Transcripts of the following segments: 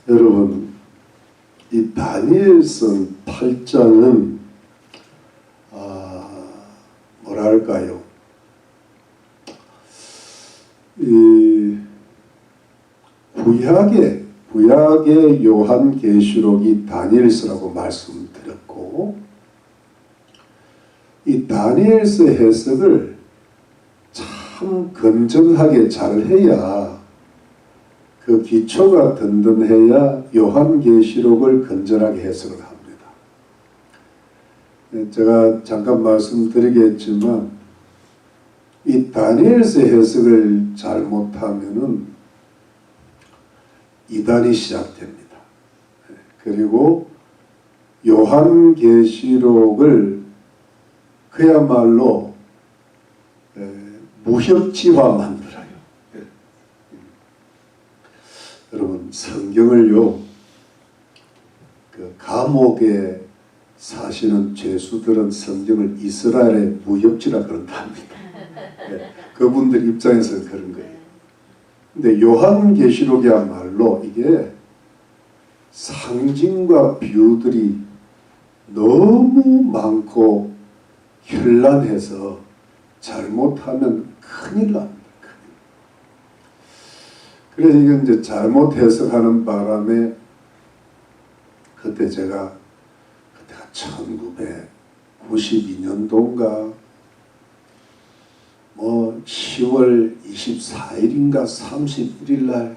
여러분, 이 다니엘서 8장은 뭐랄까요? 이 구약의 요한계시록이 다니엘서라고 말씀드렸고, 이 다니엘서 해석을 참 건전하게 잘 해야, 그 기초가 든든해야 요한계시록을 건전하게 해석을 합니다. 제가 잠깐 말씀드리겠지만 이 다니엘서 해석을 잘못하면은 이단이 시작됩니다. 그리고 요한계시록을 그야말로 무협지화 만들어요. 여러분, 성경을요, 그 감옥에 사시는 죄수들은 성경을 이스라엘의 무협지라 그런답니다. 그분들 입장에서는 그런 거예요. 근데 요한계시록이야말로 이게 상징과 비유들이 너무 많고 현란해서 잘못하면 큰일 납니다. 그래서 이건 이제 잘못 해석하는 바람에 그때가 1992년도인가 10월 24일인가 31일 날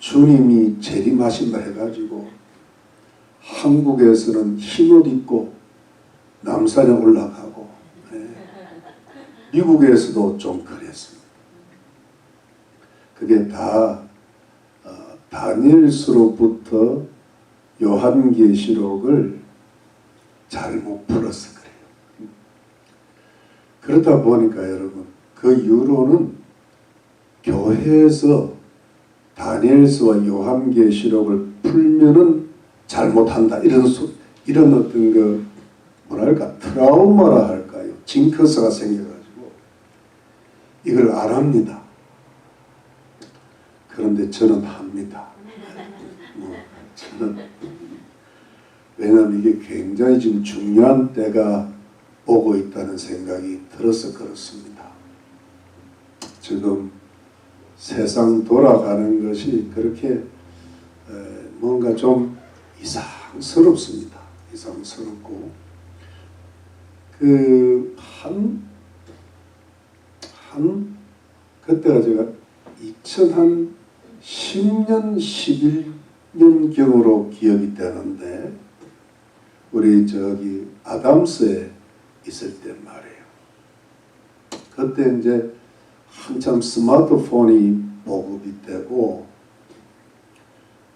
주님이 재림하신다 해가지고 한국에서는 흰옷 입고 남산에 올라가고, 미국에서도 좀 그랬습니다. 그게 다 다니엘서로부터 요한계시록을 잘못 풀어서 그래요. 그러다 보니까 여러분, 그 이후로는 교회에서 다니엘서와 요한계시록을 풀면은 잘못한다, 이런 어떤 그 뭐랄까 트라우마라 할까요, 징크스가 생겨가지고 이걸 안 합니다. 그런데 저는 합니다. 저는, 왜냐하면 이게 굉장히 지금 중요한 때가 오고 있다는 생각이 들어서 그렇습니다. 지금 세상 돌아가는 것이 그렇게 뭔가 좀 이상스럽습니다. 이상스럽고, 그때가 제가 2010년 11년경으로 기억이 되는데, 우리 아담스에 있을 때 말이에요. 그때 이제 한참 스마트폰이 보급이 되고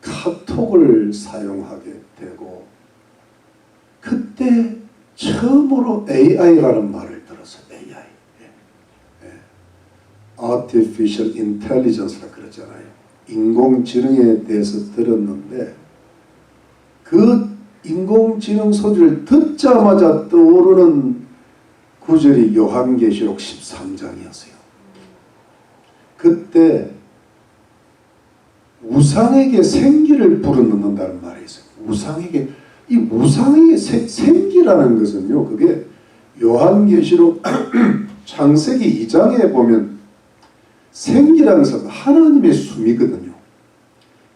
카톡을 사용하게 되고, 그때 처음으로 AI라는 말을 들었어요. AI. Artificial Intelligence라 그러잖아요. 인공지능에 대해서 들었는데, 그 인공지능 소리를 듣자마자 떠오르는 구절이 요한계시록 13장이었어요. 그때 우상에게 생기를 불어넣는다는 말이 있어요. 이 우상에게 생기라는 것은요, 그게 요한계시록 창세기 2장에 보면 생기라는 것은 하나님의 숨이거든요.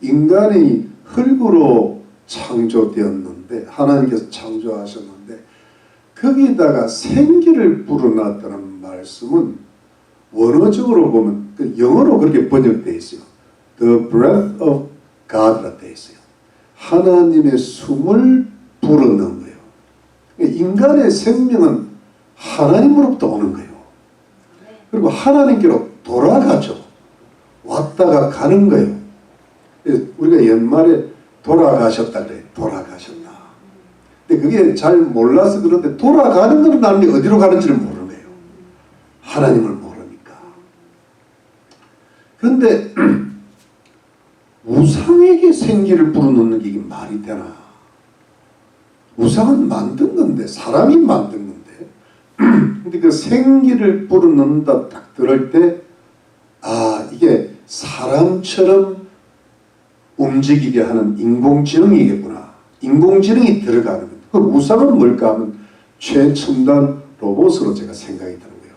인간이 흙으로 창조되었는데, 하나님께서 창조하셨는데, 거기다가 생기를 불어넣었다는 말씀은 원어적으로 보면 영어로 그렇게 번역되어 있어요. The breath of God라 되어 있어요. 하나님의 숨을 불어넣은 거예요. 인간의 생명은 하나님으로부터 오는 거예요. 그리고 하나님께로 돌아가죠. 왔다가 가는 거예요. 우리가 옛말에 돌아가셨다 그래요. 돌아가셨나. 근데 그게 잘 몰라서 그런데, 돌아가는 건 나는데 어디로 가는지를 모르는 거예요. 하나님을 모르니까. 그런데 우상에게 생기를 불어넣는 게 이게 말이 되나? 우상은 만든 건데, 사람이 만든 건데. 근데 그 생기를 불어넣는다 딱 들을 때, 이게 사람처럼 움직이게 하는 인공지능이겠구나. 인공지능이 들어가는 것. 그 우상은 뭘까 하면 최첨단 로봇으로 제가 생각이 드는 거예요.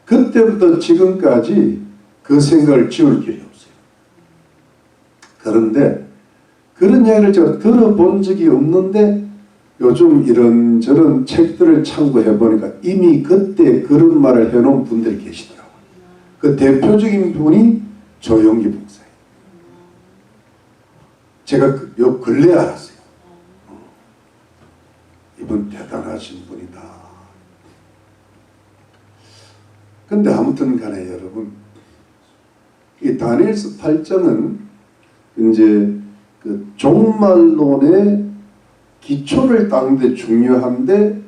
그때부터 지금까지 그 생각을 지울 길이 없어요. 그런데 그런 이야기를 제가 들어본 적이 없는데 요즘 이런저런 책들을 참고해 보니까 이미 그때 그런 말을 해놓은 분들이 계시더라고요. 그 대표적인 분이 조영기 목사예요. 제가 요 근래 알았어요. 이분 대단하신 분이다. 근데 아무튼 간에 여러분, 이 다니엘서 8장은 이제 그 종말론의 기초를 닦는 데 중요한데,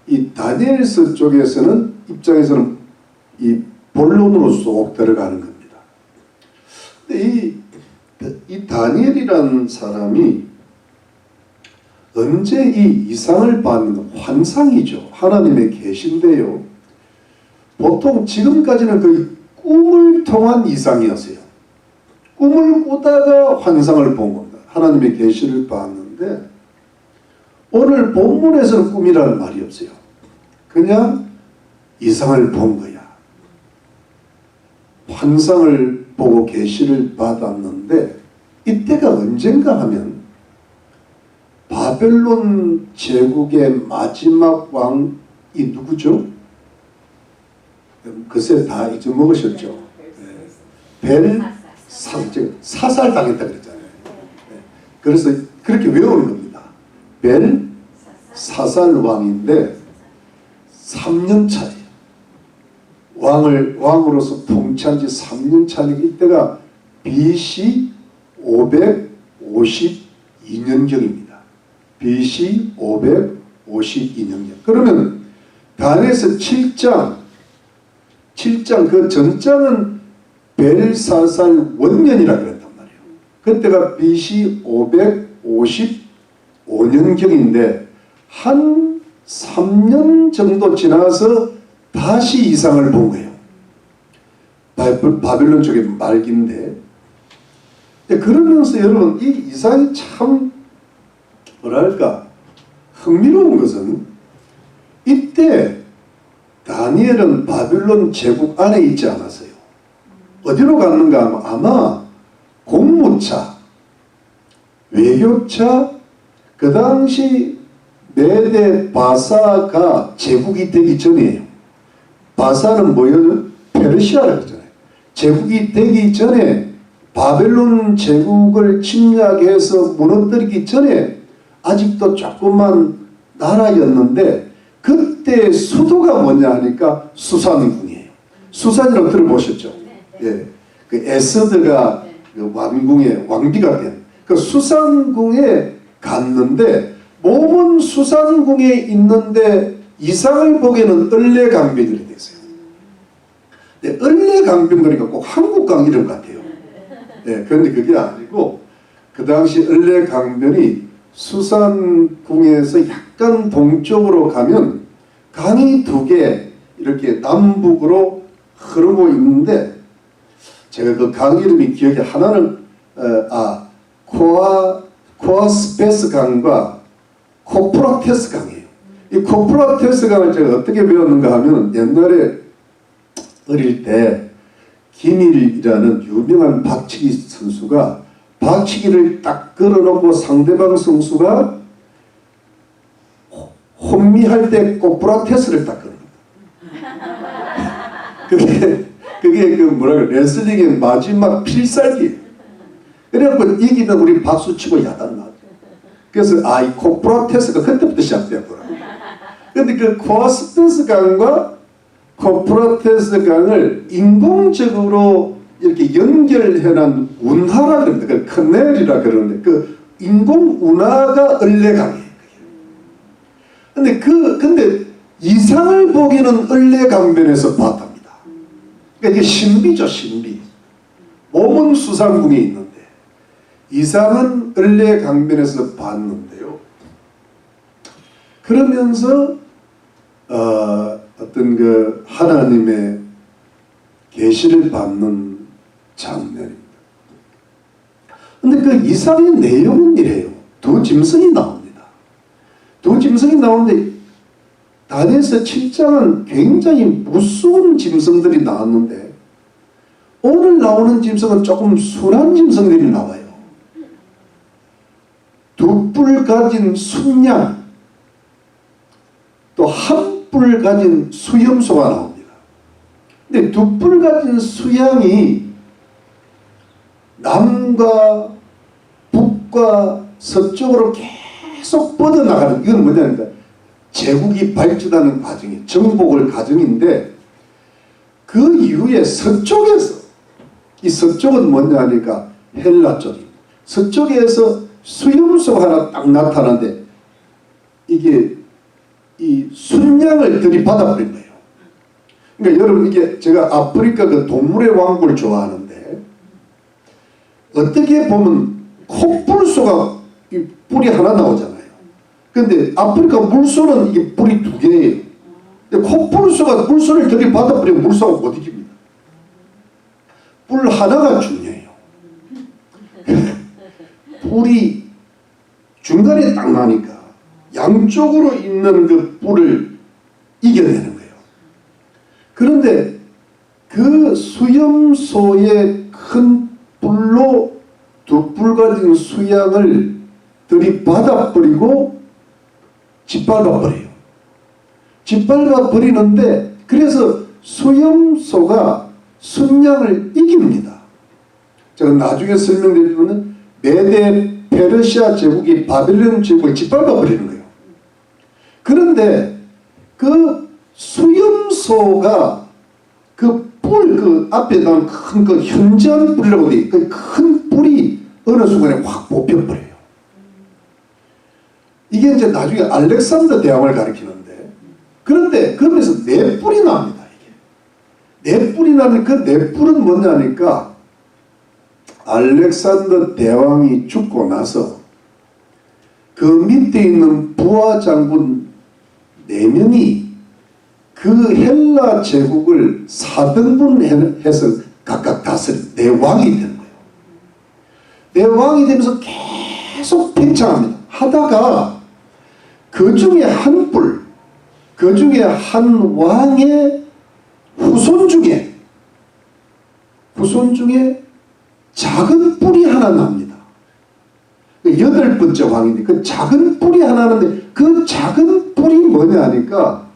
이 다니엘서 쪽에서는 입장에서는 이 본론으로 쏙 들어가는 겁니다. 근데 이 다니엘이라는 사람이 언제 이 이상을 받는 환상이죠. 하나님의 계신데요. 보통 지금까지는 거의 꿈을 통한 이상이었어요. 꿈을 꾸다가 환상을 본 겁니다. 하나님의 계시를 봤는데 오늘 본문에서는 꿈이라는 말이 없어요. 그냥 이상을 본 거야. 환상을 보고 계시를 받았는데 이때가 언젠가 하면 바벨론 제국의 마지막 왕이 누구죠? 글쎄 다 잊어먹으셨죠? 사살 당했다 그랬잖아요. 그래서 그렇게 외우는 겁니다. 사살 왕인데 3년 차예요. 왕으로서 통치한 지 3년 차니까 이때가 BC 552년경입니다. BC 552년경. 그러면 다니엘서 7장 그 전장은 벨사살 원년이라 그랬단 말이에요. 그때가 BC 555년경인데 한 3년 정도 지나서 다시 이상을 본 거예요. 바벨론 쪽의 말기인데, 그러면서 여러분 이 이상이 참 뭐랄까 흥미로운 것은 이때 다니엘은 바벨론 제국 안에 있지 않았어요. 어디로 갔는가 하면 아마 공무차, 외교차, 그 당시 메데 바사가 제국이 되기 전이에요. 바사는 뭐예요? 페르시아라고 했잖아요. 제국이 되기 전에 바벨론 제국을 침략해서 무너뜨리기 전에 아직도 조그만 나라였는데 그때 수도가 뭐냐 하니까 수산궁이에요. 수산이라고 들어보셨죠? 예, 그 에스더가 그 왕궁의 왕비가 된 그 수산궁에 갔는데 몸은 수산궁에 있는데 이상을 보기에는 을레강변이 됐어요. 을레강변 그러니까 꼭 한국강 이름 같아요. 예, 그런데 그게 아니고 그 당시 을레강변이 수산궁에서 약간 동쪽으로 가면 강이 2개 이렇게 남북으로 흐르고 있는데 제가 그 강 이름이 기억이 하나는 코아스페스 강과 코프라테스 강이에요. 이 코프라테스 강을 제가 어떻게 배웠는가 하면 옛날에 어릴 때 김일이라는 유명한 박치기 선수가 박치기를 딱 걸어놓고 상대방 선수가 혼미할 때 코프라테스를 딱 걸어놓는다. 그게 그 레슬링의 마지막 필살기예요. 그래갖고 이기면 우리 박수 치고 야단 나죠. 그래서 이 코프라테스가 그때부터 시작되었더라. 근데 그 코아스페스 강과 코프라테스 강을 인공적으로 이렇게 연결해놓은 운하라 그럽니다. 그 커넬이라 그러는데 그 인공 운하가 을레강이에요. 근데 이상을 보기는 을레강변에서 봤답니다. 그러니까 이게 신비죠, 신비. 몸은 수산궁에 있는데 이상은 을레강변에서 봤는데요. 그러면서 어떤 그 하나님의 계시를 받는 장면입니다. 근데 그 이사의 내용은 이래요. 두 짐승이 나옵니다. 두 짐승이 나오는데 다니엘서 7장은 굉장히 무서운 짐승들이 나왔는데 오늘 나오는 짐승은 조금 순한 짐승들이 나와요. 두 뿔 가진 순양, 또 한 뿔 가진 수염소가 나옵니다. 근데 두 뿔 가진 수양이 남과 북과 서쪽으로 계속 뻗어나가는, 이건 뭐냐니까 제국이 발전하는 과정이, 정복을 과정인데, 그 이후에 서쪽에서, 이 서쪽은 뭐냐 하니까 헬라 쪽입니다. 서쪽에서 수염소 하나 딱 나타나는데 이게 이 순양을 들이받아 버린 거예요. 그러니까 여러분, 이게 제가 아프리카 그 동물의 왕국을 좋아하는데 어떻게 보면 코뿔소가 이 뿔이 하나 나오잖아요. 근데 아프리카 물소는 이게 뿔이 두 개예요. 근데 코뿔소가 물소를 들이받아 버리면 물소가 못 이깁니다. 뿔 하나가 중요해요. 뿔이 중간에 딱 나니까 양쪽으로 있는 그 뿔을 이겨내는 거예요. 그런데 그 수염소의 큰 뿔로 두 뿔 가진 수양을 들이받아 버리고 짓밟아 버려요. 짓밟아 버리는데, 그래서 수염소가 순양을 이깁니다. 제가 나중에 설명드리면 메데 페르시아 제국이 바벨론 제국을 짓밟아 버리는 거예요. 그런데 그 수염소가 그 뿔, 그 앞에 나온 큰 그 현저한 뿔이라고 돼, 그 큰 뿔이 어느 순간에 확 뽑혀버려요. 이게 이제 나중에 알렉산더 대왕을 가리키는데, 그런데 그러면서 네 뿔이 납니다. 이게 네 뿔이 나는 그 네 뿔은 뭐냐니까 알렉산더 대왕이 죽고 나서 그 밑에 있는 부하 장군 4명이 그 헬라 제국을 4등분 해서 각각 다스린 네 왕이 되는 거예요. 네 왕이 되면서 계속 팽창합니다. 하다가 그 중에 한 뿔, 그 중에 한 왕의 후손 중에 작은 뿔이 하나 납니다. 8번째 왕인데 그 작은 뿔이 하나 나는데, 그 작은 뿔이 뭐냐 하니까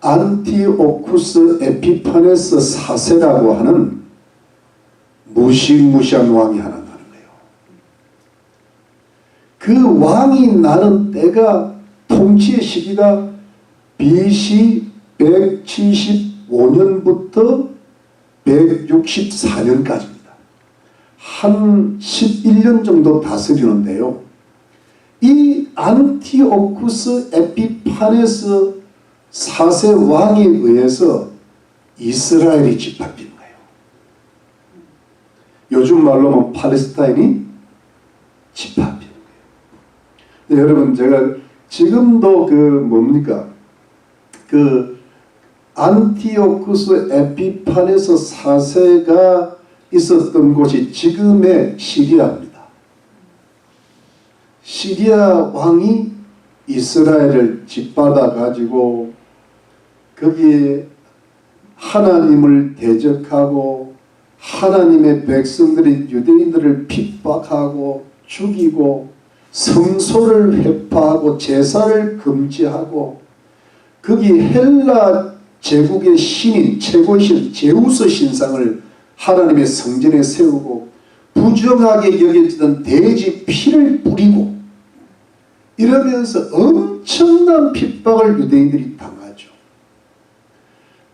안티오쿠스 에피파네스 4세라고 하는 무시무시한 왕이 하나 나는 거예요. 그 왕이 나는 때가, 통치의 시기가 BC 175년부터 164년까지입니다. 한 11년 정도 다스리는데요. 이 안티오쿠스 에피파네스 4세 왕에 의해서 이스라엘이 짓밟힌 거예요. 요즘 말로 하면 팔레스타인이 짓밟힌 거예요. 여러분, 제가 지금도 그 뭡니까? 그 안티오쿠스 에피파네스 4세가 있었던 곳이 지금의 시리아입니다. 시리아 왕이 이스라엘을 짓받아 가지고 거기에 하나님을 대적하고 하나님의 백성들이 유대인들을 핍박하고 죽이고 성소를 회파하고 제사를 금지하고, 거기 헬라 제국의 신인, 최고의 신 제우스 신상을 하나님의 성전에 세우고 부정하게 여겨지던 돼지 피를 뿌리고 이러면서 엄청난 핍박을 유대인들이 당하죠.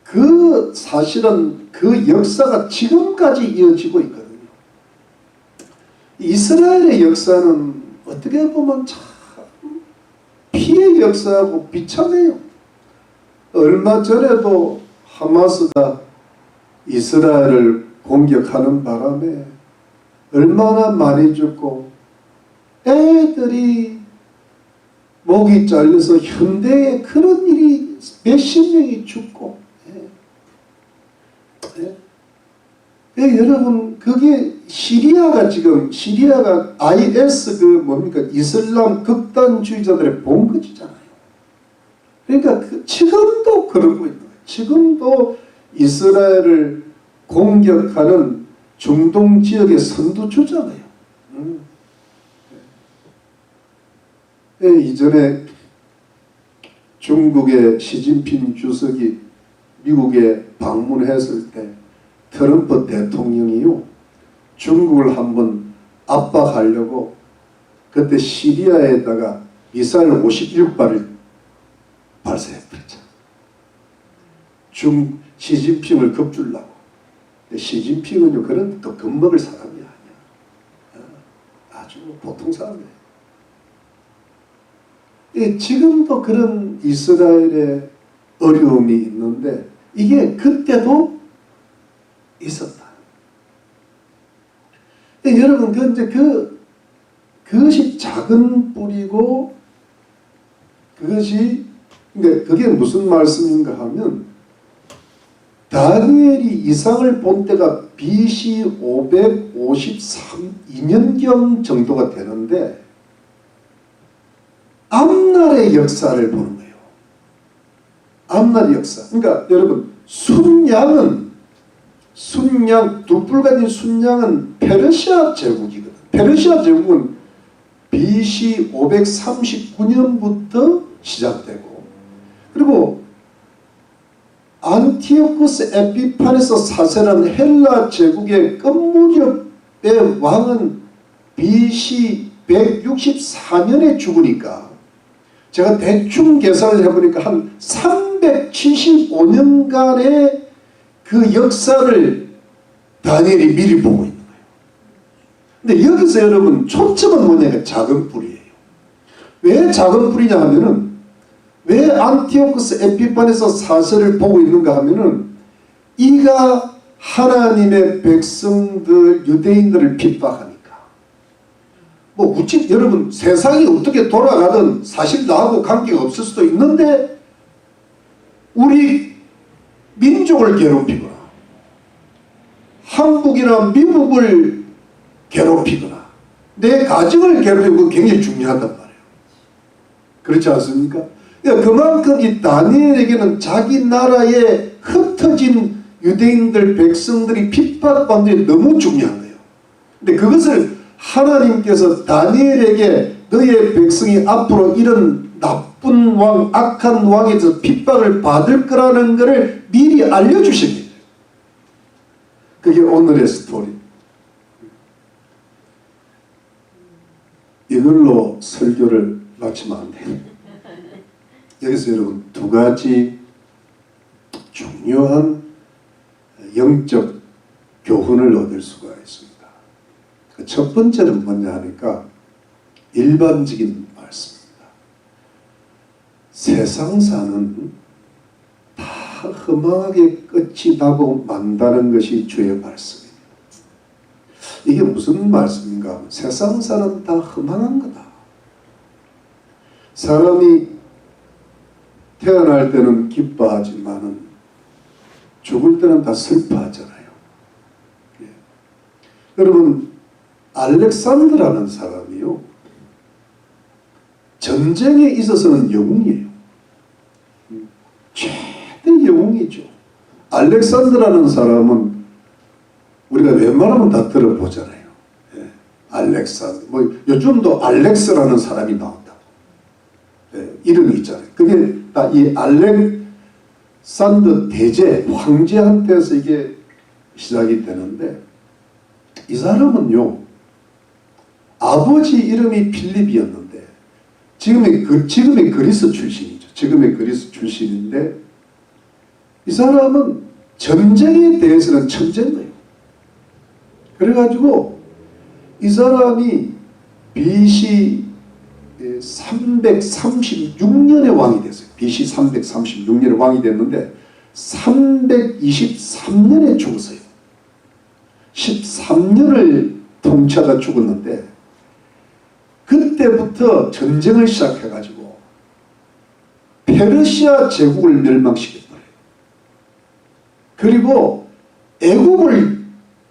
그 사실은 그 역사가 지금까지 이어지고 있거든요. 이스라엘의 역사는 어떻게 보면 참 피해 역사하고 비참해요. 얼마 전에도 하마스가 이스라엘을 공격하는 바람에 얼마나 많이 죽고 애들이 목이 잘려서 현대에 그런 일이 몇십 명이 죽고, 여러분 그게 시리아가 IS 뭡니까 이슬람 극단주의자들의 본거지잖아요. 그러니까 지금도 그러고 있는 거예요. 지금도 이스라엘을 공격하는 중동 지역의 선두주자예요. 이전에 중국의 시진핑 주석이 미국에 방문했을 때 트럼프 대통령이요 중국을 한번 압박하려고 그때 시리아에다가 미사일 51발을 발사해버렸죠. 시진핑을 겁주려고. 시진핑은요 그런 또 겁먹을 사람이 아니야. 아주 보통 사람이에요. 지금도 그런 이스라엘의 어려움이 있는데 이게 그때도 있었다. 여러분 그것이 작은 뿌리고 그게 무슨 말씀인가 하면 다니엘이 이상을 본 때가 BC 553년경 정도가 되는데 앞날의 역사를 보는 거예요. 앞날의 역사. 그러니까 여러분 순양 두 뿔 가진 순양은 페르시아 제국이거든. 페르시아 제국은 BC 539년부터 시작되고 그리고 안티오쿠스 에피파네스 4세라는 헬라 제국의 끝무렵의 왕은 BC 164년에 죽으니까 제가 대충 계산을 해보니까 한 375년간의 그 역사를 다니엘이 미리 보고 있는 거예요. 근데 여기서 여러분 초점은 뭐냐면 작은 뿌리예요. 왜 작은 뿌리냐 하면은 왜 안티오쿠스 에피파네스 4세를 보고 있는가 하면은 이가 하나님의 백성들 유대인들을 핍박하니까 여러분 세상이 어떻게 돌아가든 사실 나하고 관계가 없을 수도 있는데 우리 민족을 괴롭히거나 한국이나 미국을 괴롭히거나 내 가정을 괴롭히고 굉장히 중요하단 말이에요. 그렇지 않습니까? 그러니까 그만큼 이 다니엘에게는 자기 나라에 흩어진 유대인들 백성들이 핍박받는 게 너무 중요한 거예요. 근데 그것을 하나님께서 다니엘에게 너의 백성이 앞으로 이런 나쁜 왕, 악한 왕에서 핍박을 받을 거라는 것을 미리 알려주신 거예요. 그게 오늘의 스토리. 이걸로 설교를 마치면 안 돼요. 여기서 여러분 두 가지 중요한 영적 교훈을 얻을 수가 있습니다. 첫 번째는 뭐냐 하니까 일반적인 말씀입니다. 세상사는 다 허망하게 끝이 나고 만다는 것이 주의 말씀입니다. 이게 무슨 말씀인가 하면 세상사는 다 허망한 거다. 사람이 태어날 때는 기뻐하지만은 죽을 때는 다 슬퍼하잖아요. 예. 여러분 알렉산더라는 사람이요 전쟁에 있어서는 영웅이에요. 최대 영웅이죠. 알렉산더라는 사람은 우리가 웬만하면 다 들어보잖아요. 예. 알렉산더 요즘도 알렉스라는 사람이 나온다고. 예. 이름이 있잖아요. 그게 다 이 알렉산더 대제 황제한테서 이게 시작이 되는데 이 사람은요 아버지 이름이 필립이었는데 지금의 그리스 출신이죠. 지금의 그리스 출신인데 이 사람은 전쟁에 대해서는 천재인 거예요. 그래가지고 이 사람이 BC 336년에 왕이 됐어요. BC 336년에 왕이 됐는데 323년에 죽었어요. 13년을 통치하다 죽었는데 그때부터 전쟁을 시작해가지고 페르시아 제국을 멸망시켰어요. 그리고 애국을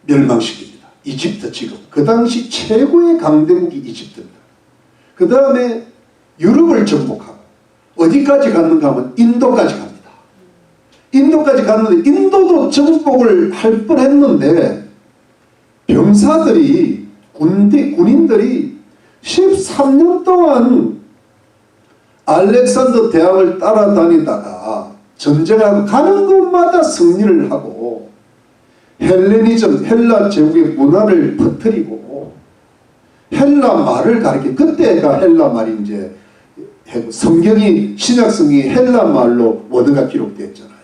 멸망시킵니다. 이집트 지금. 그 당시 최고의 강대국이 이집트입니다. 그 다음에 유럽을 정복하고 어디까지 갔는가 하면 인도까지 갑니다. 인도까지 갔는데 인도도 정복을 할 뻔했는데 병사들이 군인들이 13년 동안 알렉산더 대왕을 따라다니다가 전쟁하고 가는 곳마다 승리를 하고 헬레니즘, 헬라 제국의 문화를 퍼뜨리고 헬라 말을 가르쳐. 그때가 헬라 말이 이제 성경이 신약 성경이 헬라 말로 원어가 기록되었잖아요.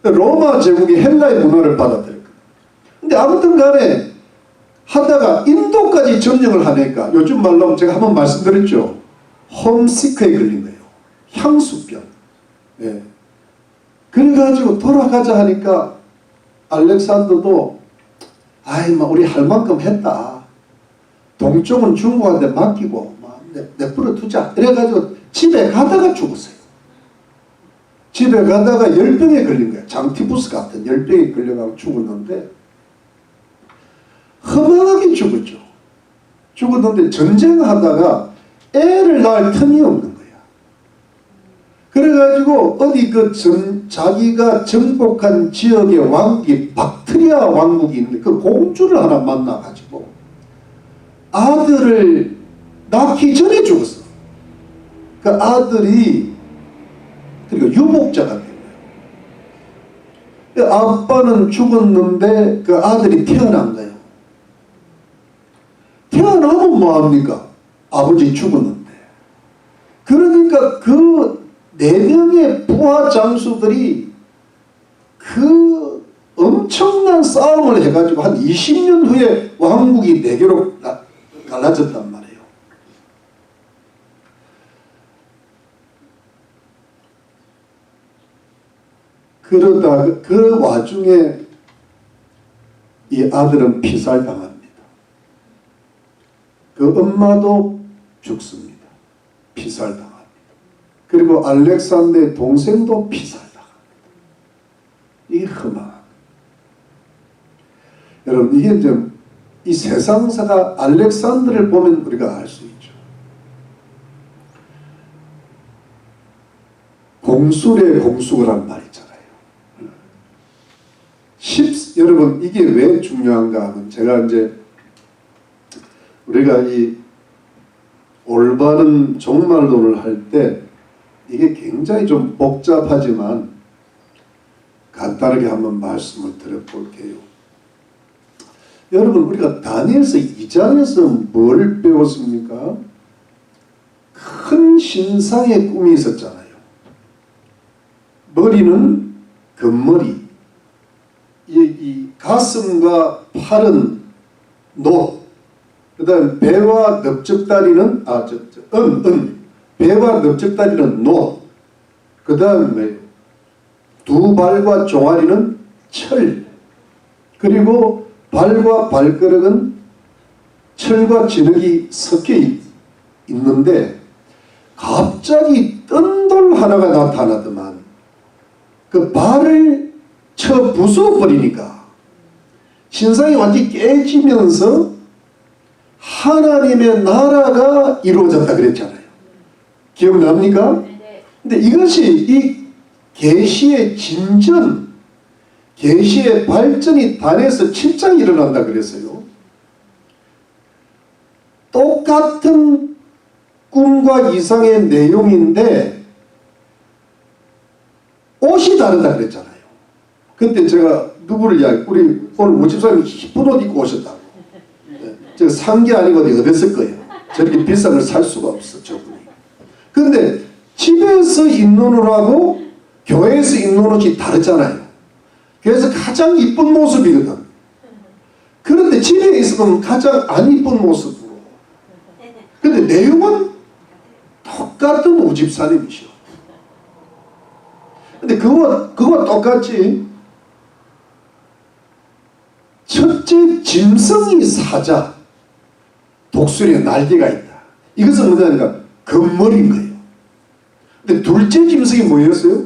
로마 제국이 헬라의 문화를 받아들였거든요. 근데 아무튼 간에 하다가 인도까지 점령을 하니까 요즘 말로 하면 제가 한번 말씀드렸죠. 홈시크에 걸린 거예요. 향수병. 예. 그래가지고 돌아가자 하니까 알렉산더도 아이 뭐 우리 할 만큼 했다. 동쪽은 중국한테 맡기고 내버려 두자. 이래가지고 집에 가다가 죽었어요. 집에 가다가 열병에 걸린 거예요. 장티푸스 같은 열병에 걸려가지고 죽었는데 허망하게 죽었죠. 죽었는데 전쟁하다가 애를 낳을 틈이 없는 거야. 그래가지고 어디 자기가 정복한 지역의 왕국이 박트리아 왕국이 있는데 그 공주를 하나 만나가지고 아들을 낳기 전에 죽었어. 그 아들이 그리고 유목자가 된 거예요. 그 아빠는 죽었는데 그 아들이 태어난 거예요. 태어나면 뭐합니까? 아버지 죽었는데. 그러니까 그 4명의 부하 장수들이 그 엄청난 싸움을 해가지고 한 20년 후에 왕국이 4개로 갈라졌단 말이에요. 그러다 그 와중에 이 아들은 피살당합니다. 그 엄마도 죽습니다. 피살당합니다. 그리고 알렉산더의 동생도 피살당합니다. 이게 흠합니다. 여러분 이게 이제 이 세상사가 알렉산더를 보면 우리가 알 수 있죠. 공술의 공수거란 말 있잖아요. 여러분 이게 왜 중요한가 하면 제가 이제 우리가 이 올바른 종말론을 할 때 이게 굉장히 좀 복잡하지만 간단하게 한번 말씀을 드려볼게요. 여러분 우리가 다니엘서 2장에서 뭘 배웠습니까? 큰 신상의 꿈이 있었잖아요. 머리는 금머리, 이 가슴과 팔은 노, 그 다음 배와 넓적다리는 배와 넓적다리는 노, 그 다음에 두 발과 종아리는 철, 그리고 발과 발가락은 철과 진흙이 섞여 있는데 갑자기 뜬 돌 하나가 나타나더만 그 발을 쳐 부숴버리니까 신상이 완전히 깨지면서 하나님의 나라가 이루어졌다 그랬잖아요. 기억납니까? 근데 이것이 이 계시의 진전, 계시의 발전이 단에서 7장이 일어난다 그랬어요. 똑같은 꿈과 이상의 내용인데 옷이 다르다 그랬잖아요. 그때 제가 누구를 우리 오늘 모집사님이 이쁜 옷 입고 오셨다고. 제가 산 게 아니고 얻었을 거예요. 저렇게 비싼 걸 살 수가 없어 저분이. 그런데 집에서 입는 옷하고 교회에서 입는 옷이 다르잖아요. 그래서 가장 이쁜 모습이거든. 그런데 집에 있으면 가장 안 이쁜 모습으로. 근데 내용은 똑같은 모집사님이셔. 근데 그거 똑같이 첫째 짐승이 사자, 독수리의 날개가 있다. 이것은 뭐냐니까 금머리인 거예요. 근데 둘째 짐승이 뭐였어요?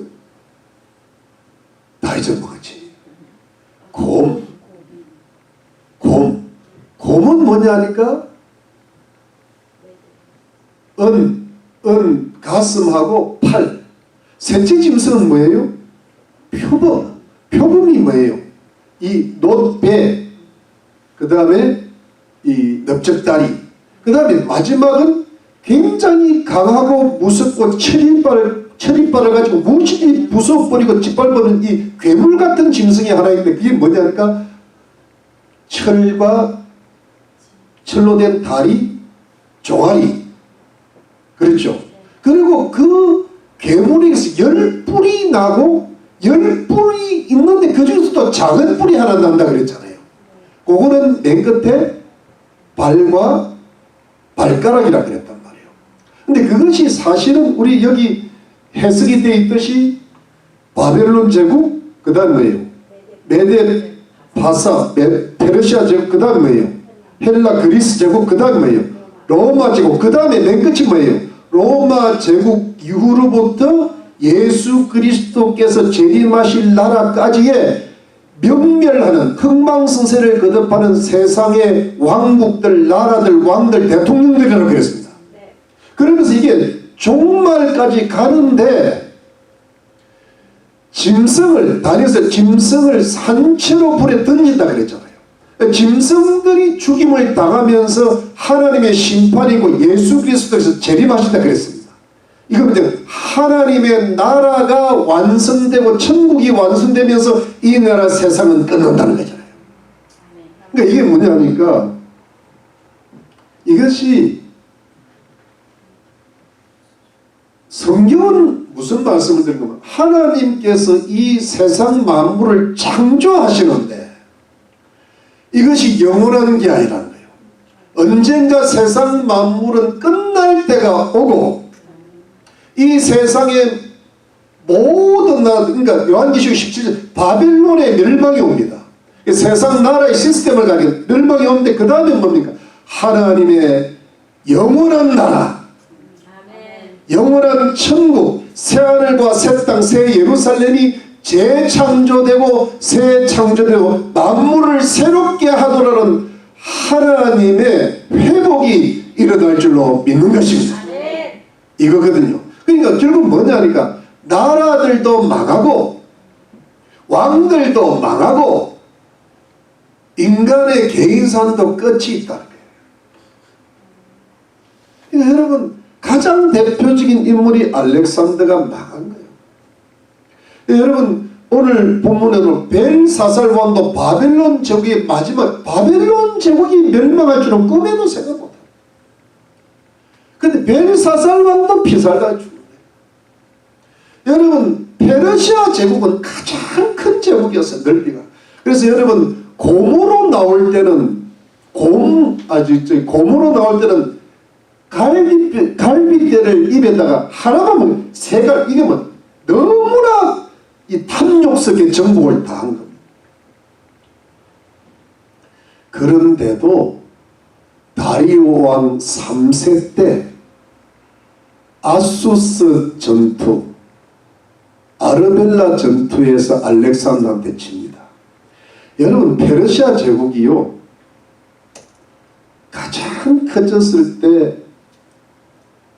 다 잊어먹었지. 곰. 뭐냐 하니까 가슴하고 팔. 셋째 짐승은 뭐예요? 표범. 표범이 뭐예요? 이 놋배, 그 다음에 이 넓적다리, 그 다음에 마지막은 굉장히 강하고 무섭고 철이빨을 가지고 무식이 부숴버리고 짓밟는 이 괴물 같은 짐승이 하나 있는데 그게 뭐냐니까 철로 된 다리, 종아리. 그렇죠. 그리고 그 괴물에서 10뿔이 나고 10뿔이 있는데 그 중에서도 작은 뿔이 하나 난다 그랬잖아요. 그거는 맨 끝에 발과 발가락이라 그랬단 말이에요. 근데 그것이 사실은 우리 여기 해석이 되어 있듯이 바벨론 제국, 그 다음 뭐예요? 메데 바사, 페르시아 제국, 그 다음 뭐예요? 헬라 그리스 제국, 그 다음 뭐예요? 로마 제국, 그 다음에 맨 끝이 뭐예요? 로마 제국 이후로부터 예수 그리스도께서 재림하실 나라까지의 명멸하는 흥망성쇠를 거듭하는 세상의 왕국들, 나라들, 왕들, 대통령들이라고 그랬습니다. 그러면서 이게 종말까지 가는데 다리에서 짐승을 산채로 불에 던진다 그랬잖아요. 짐승들이 죽임을 당하면서 하나님의 심판이고 예수 그리스도께서 재림하신다 그랬습니다. 이건 하나님의 나라가 완성되고 천국이 완성되면서 이 나라 세상은 끝난다는 거잖아요. 그러니까 이게 뭐냐니까 이것이 성경은 무슨 말씀을 드린 거면 하나님께서 이 세상 만물을 창조하시는데 이것이 영원한 게 아니라는 거예요. 언젠가 세상 만물은 끝날 때가 오고 이 세상의 모든 나라, 그러니까 요한계시록 17절 바벨론의 멸망이 옵니다. 세상 나라의 시스템을 가지고 멸망이 오는데 그 다음에 뭡니까? 하나님의 영원한 나라, 영원한 천국, 새하늘과 새 땅, 새 예루살렘이 재창조되고 새 창조되고 만물을 새롭게 하더라는 하나님의 회복이 일어날 줄로 믿는 것입니다. 이거거든요. 그러니까 결국 뭐냐니까 나라들도 망하고 왕들도 망하고 인간의 개인산도 끝이 있다는 거예요. 그러니까 여러분 가장 대표적인 인물이 알렉산더가 망한 거예요. 여러분 오늘 본문에도 벨사살 왕도 바벨론 제국의 마지막 바벨론 제국이 멸망할 줄은 꿈에도 생각 못해요. 근데 벨사살 왕도 피살가 죽는데 여러분 페르시아 제국은 가장 큰 제국이었어요. 넓이가. 그래서 여러분 곰으로 나올 때는 곰으로 나올 때는 갈비뼈를 입에다가 하나만 먹으면 세갈 이게 뭐 너무나 이 탐욕스럽게 정복을 당한 겁니다. 그런데도 다리오 왕 3세 때 아수스 전투, 아르벨라 전투에서 알렉산더한테 칩니다. 여러분 페르시아 제국이요 가장 커졌을 때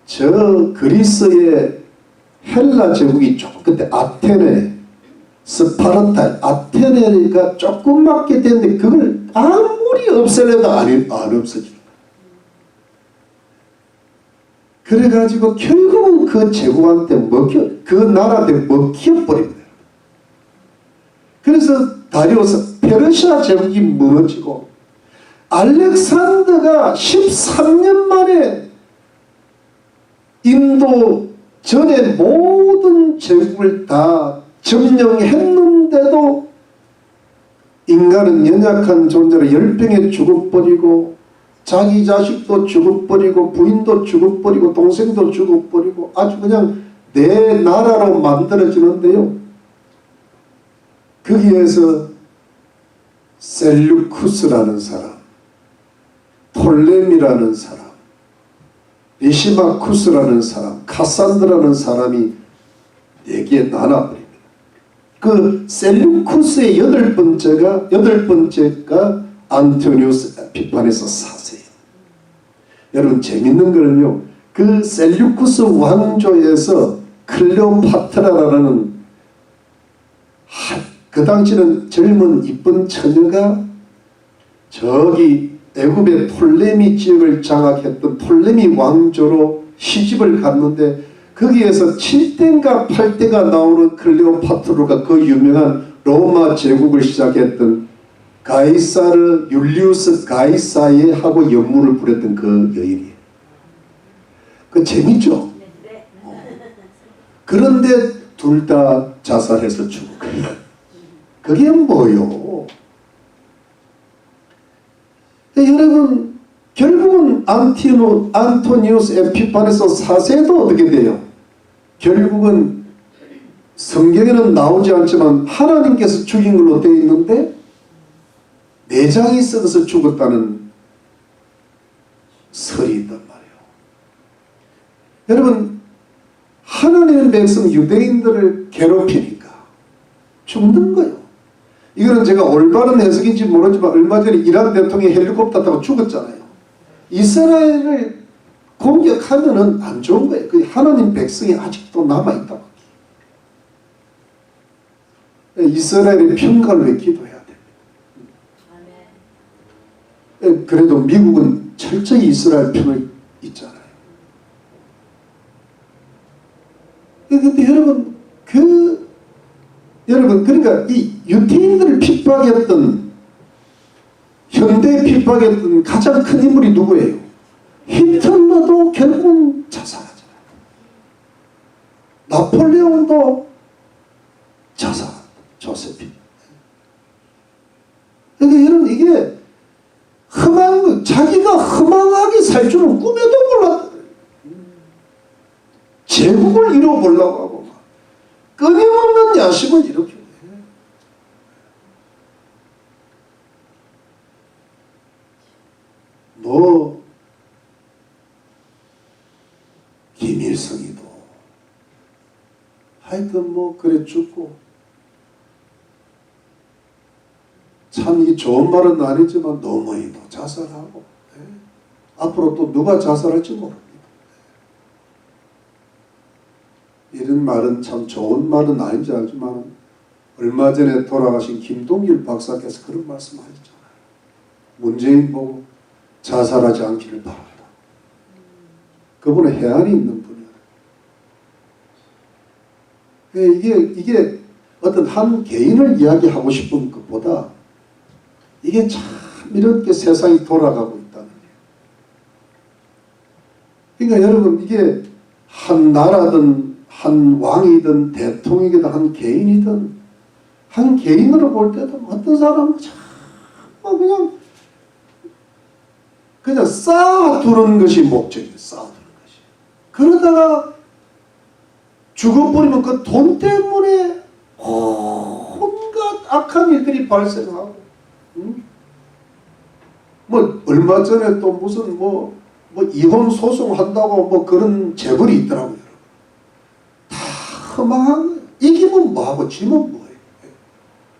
저 그리스의 헬라 제국이 조금 그때 아테네, 스파르타, 아테네가 조금밖에 됐는데 그걸 아무리 없애려도 안 없어지는 거예요. 그래가지고 결국은 그 제국한테 그 나라한테 먹혀버립니다. 그래서 다리오스 페르시아 제국이 무너지고 알렉산더가 13년 만에 인도 전에 모든 제국을 다 점령했는데도 인간은 연약한 존재로 열병에 죽어버리고 자기 자식도 죽어버리고 부인도 죽어버리고 동생도 죽어버리고 아주 그냥 내 나라로 만들어지는데요. 거기에서 셀루쿠스라는 사람, 톨레미라는 사람, 리시마쿠스라는 사람, 카산드라는 사람이 4개에 나눠버립니다. 그 셀루쿠스의 8번째가 안토니우스 에피파네스 4세예요. 여러분 재밌는 거는요, 그 셀류쿠스 왕조에서 클레오파트라라는 그 당시는 젊은 이쁜 처녀가 저기 애굽의 톨레미 지역을 장악했던 톨레미 왕조로 시집을 갔는데, 거기에서 7대인가 8대가 나오는 클레오파트라가 그 유명한 로마 제국을 시작했던 가이사르 율리우스 가이사에 하고 연문을 부렸던 그 여인이에요. 그 재밌죠? 그런데 둘 다 자살해서 죽은 거예요. 그게 뭐요? 여러분, 결국은 안토니우스 에피파네스 4세도 어떻게 돼요? 결국은 성경에는 나오지 않지만 하나님께서 죽인 걸로 되어 있는데 내장이 썩어서 죽었다는 설이 있단 말이에요. 여러분, 하나님의 백성 유대인들을 괴롭히니까 죽는 거예요. 이거는 제가 올바른 해석인지 모르지만 얼마 전에 이란 대통령이 헬리콥터 타고 죽었잖아요. 이스라엘을 공격하면은 안 좋은 거예요. 그 하나님 백성이 아직도 남아있다고. 이스라엘의 평가를 왜 기도해야 됩니다. 그래도 미국은 철저히 이스라엘 편을 있잖아요. 근데 여러분 그러니까 이 유태인들을 핍박했던, 현대에 핍박했던 가장 큰 인물이 누구예요? 히틀러도 결국은 자살하잖아요. 나폴레옹도 자살한다. 조세핀. 그러니까 여러분, 이게 자기가 허망하게 살 줄은 꿈에도 몰랐다. 제국을 이뤄보려고 하고 끊임없는 야심을 이렇게 해. 김일성이도 하여튼 그래 죽고, 참 이 좋은 말은 아니지만 노무현도 자살하고, 앞으로 또 누가 자살할지 모릅니다. 이런 말은 참 좋은 말은 아닌지 알지만 얼마 전에 돌아가신 김동길 박사께서 그런 말씀하셨잖아요. 문재인 보고 자살하지 않기를 바란다. 그분은 해안이 있는 분이에요. 이게 어떤 한 개인을 이야기하고 싶은 것보다 이게 참 이렇게 세상이 돌아가고 있다는 거예요. 그러니까 여러분, 이게 한 나라든 한 왕이든 대통령이든 한 개인이든, 한 개인으로 볼 때도 어떤 사람은 참 그냥 쌓아두는 것이 목적이에요. 쌓아두는 것이. 그러다가 죽어버리면 그 돈 때문에 온갖 악한 일들이 발생하고, 얼마 전에 또 무슨 이혼 소송한다고 그런 재벌이 있더라고요. 다 허망한 거예요. 이기면 뭐하고 지면 뭐예요.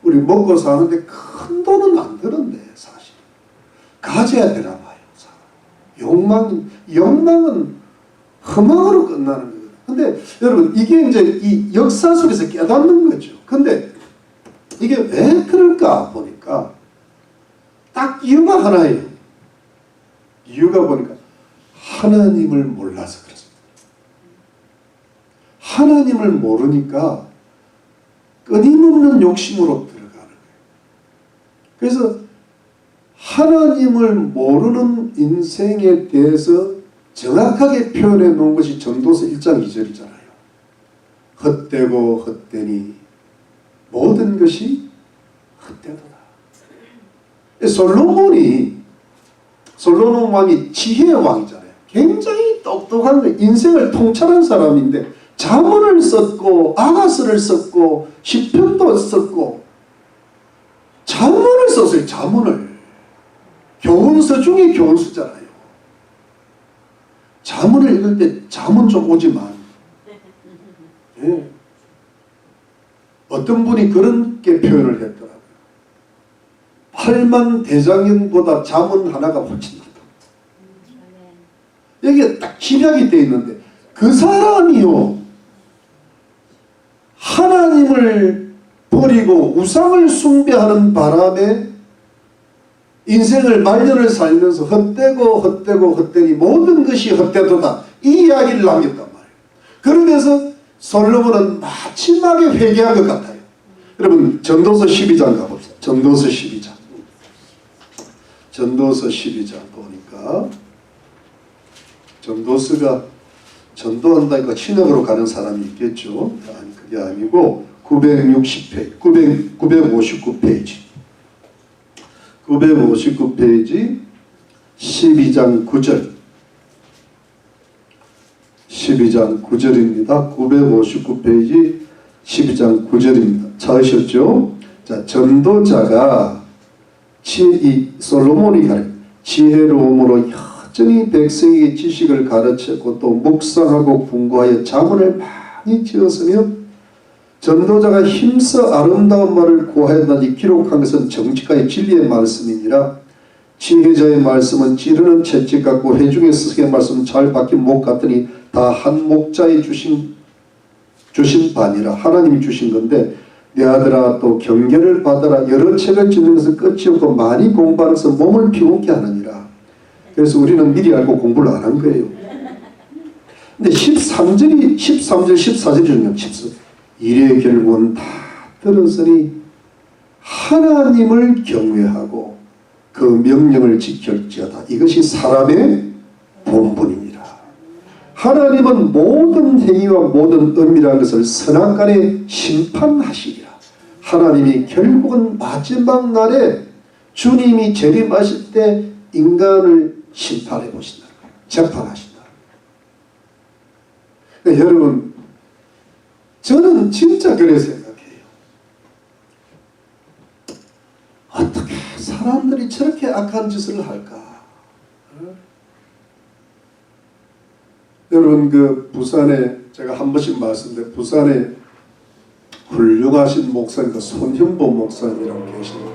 우리 먹고 사는데 큰 돈은 안 드는데 사실 가져야 되나 봐요. 욕망은 허망으로 끝나는 거예요. 근데 여러분, 이게 이제 이 역사 속에서 깨닫는 거죠. 근데 이게 왜 그럴까 보니까 딱 이유가 하나예요. 이유가 보니까 하나님을 몰라서 그렇습니다. 하나님을 모르니까 끊임없는 욕심으로 들어가는 거예요. 그래서 하나님을 모르는 인생에 대해서 정확하게 표현해 놓은 것이 전도서 1장 2절이잖아요. 헛되고 헛되니 모든 것이 헛되도다. 솔로몬 왕이 지혜의 왕이잖아요. 굉장히 똑똑한, 인생을 통찰한 사람인데 자문을 썼고 아가스를 썼고 시편도 썼고 자문을 썼어요. 자문을. 교훈서 중에 교훈서잖아요. 자문을 읽을 때 자문 좀 오지만, 어떤 분이 그렇게 표현을 했더라고요. 8만 대장경보다 자문 하나가 훨씬 낫다. 여기에 딱 집약이 되어 있는데 그 사람이요 하나님을 버리고 우상을 숭배하는 바람에 인생을 말년을 살면서 헛되니 모든 것이 헛되도다 이 이야기를 남겼단 말이에요. 그러면서 솔로몬은 마지막에 회개한 것 같아요. 여러분 전도서 12장 가봅시다. 전도서 12장 보니까 전도서가 전도한다니까 신학으로 가는 사람이 있겠죠. 아니 그게 아니고 960페이지 959페이지 959페이지 12장 9절 12장 9절입니다. 959페이지 12장 9절입니다. 찾으셨죠? 자, 전도자가 이 솔로몬이 가르쳐 지혜로움으로 여전히 백성에게 지식을 가르쳤고 또 묵상하고 궁구하여 자문을 많이 지었으며 전도자가 힘써 아름다운 말을 구하였나니 기록한 것은 정직하여 진리의 말씀이니라. 지혜자의 말씀은 찌르는 채찍 같고 회중의 스승의 말씀은 잘 박힌 목 같으니 다 한 목자에 주신 바니라. 하나님이 주신 건데 내 아들아 또 경계를 받아라. 여러 책을 읽는 것은 끝이 없고 많이 공부하는 것은 몸을 피곤케 하느니라. 그래서 우리는 미리 알고 공부를 안 한 거예요. 근데 13절 14절이 중요해요. 이래 결국은 다 들었으니 하나님을 경외하고 그 명령을 지킬지어다. 이것이 사람의 본분입니다. 하나님은 모든 행위와 모든 은밀한 것을 선악간에 심판하시리라. 하나님이 결국은 마지막 날에 주님이 재림하실 때 인간을 심판해 보신다. 재판하신다. 그러니까 여러분 저는 진짜 그래 생각해요. 어떻게 사람들이 저렇게 악한 짓을 할까? 여러분 그 부산에 제가 한 번씩 말씀드려 부산에 훌륭하신 목사님 그 손현보 목사님이라고 계시는데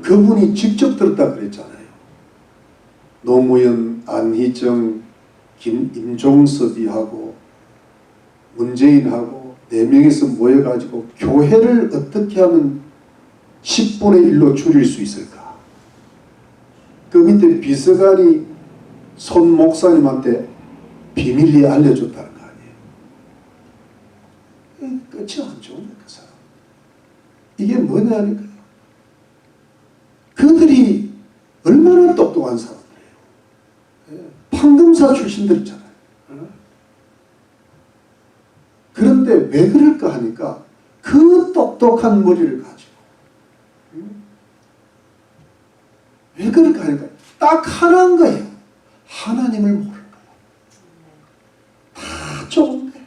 그분이 직접 들었다 그랬잖아요. 노무현, 안희정, 임종섭이하고 문재인하고 4명이서 모여가지고 교회를 어떻게 하면 10분의 1로 줄일 수 있을까? 그 밑에 비서관이 손 목사님한테 비밀리에 알려줬다는 거 아니에요. 끝이 안 좋은 거야, 그 사람. 이게 뭐냐니까. 그들이 얼마나 똑똑한 사람들이에요. 판검사 출신들이잖아요. 그런데 왜 그럴까 하니까 그 똑똑한 머리를 가지고 왜 그럴까 하니까 딱 하나인 거예요. 하나님을 모르는 거예요. 다 좋은데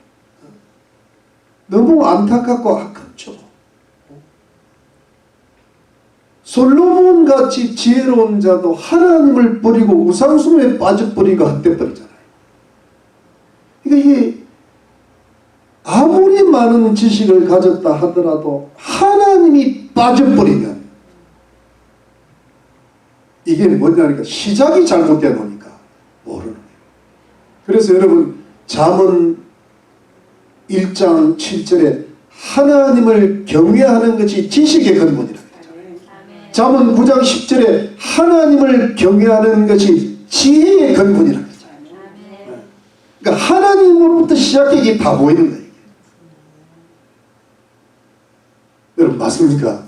너무 안타깝고 아깝죠. 솔로몬같이 지혜로운 자도 하나님을 버리고 우상숭배에 빠져버리고 헛되버리잖아요. 그러니까 이게 아무리 많은 지식을 가졌다 하더라도 하나님이 빠져버리면 이게 뭐냐니까 시작이 잘못되어 놓으니까 모르는 거예요. 그래서 여러분 잠언 1장 7절에 하나님을 경외하는 것이 지식의 근본이라고 했잖아요. 잠언 9장 10절에 하나님을 경외하는 것이 지혜의 근본이라고 했잖아요. 그러니까 하나님으로부터 시작이 다 보이는 거예요. 여러분 맞습니까?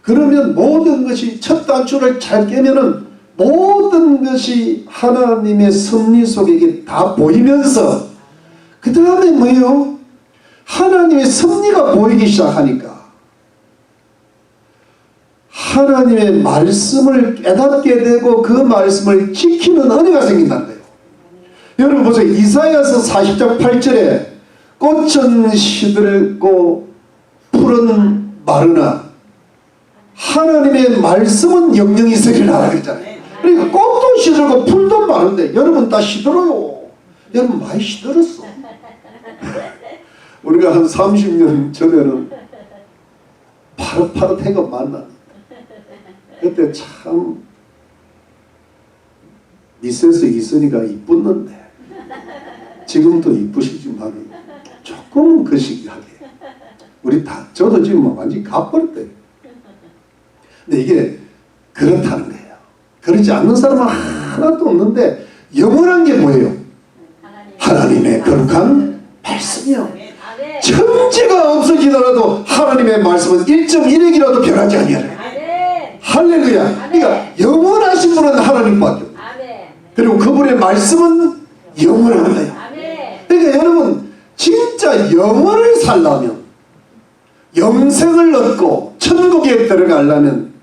그러면 모든 것이 첫 단추를 잘 깨면은 모든 것이 하나님의 섭리 속에 다 보이면서 그 다음에 뭐예요? 하나님의 섭리가 보이기 시작하니까 하나님의 말씀을 깨닫게 되고 그 말씀을 지키는 은혜가 생긴다는 거예요. 여러분 보세요. 이사야서 40장 8절에 꽃은 시들고 풀은 마르나 하나님의 말씀은 영영이 있으리라 그랬잖아요. 그러니까 꽃도 시들고 풀도 마른데 여러분 다 시들어요. 여러분 많이 시들었어. 우리가 한 30년 전에는 파릇파릇한 거 만나. 그때 참 미세스 이선희가 이뻤는데 지금도 이쁘시지만 조금은 거시기하게 우리 다 저도 지금 완전히 가버렸대요. 근데 이게 그렇다는 거예요. 그렇지 않는 사람은 하나도 없는데 영원한 게 뭐예요? 하나님의 거룩한 말씀이요. 천지가 없어지더라도 하나님의 말씀은 1.1핵이라도 변하지 아니하라. 할렐루야. 그러니까 영원하신 분은 하나님밖에 없어요. 그리고 그분의 말씀은 영원한 거예요. 그러니까 여러분 진짜 영원을 살려면, 영생을 얻고 천국에 들어가려면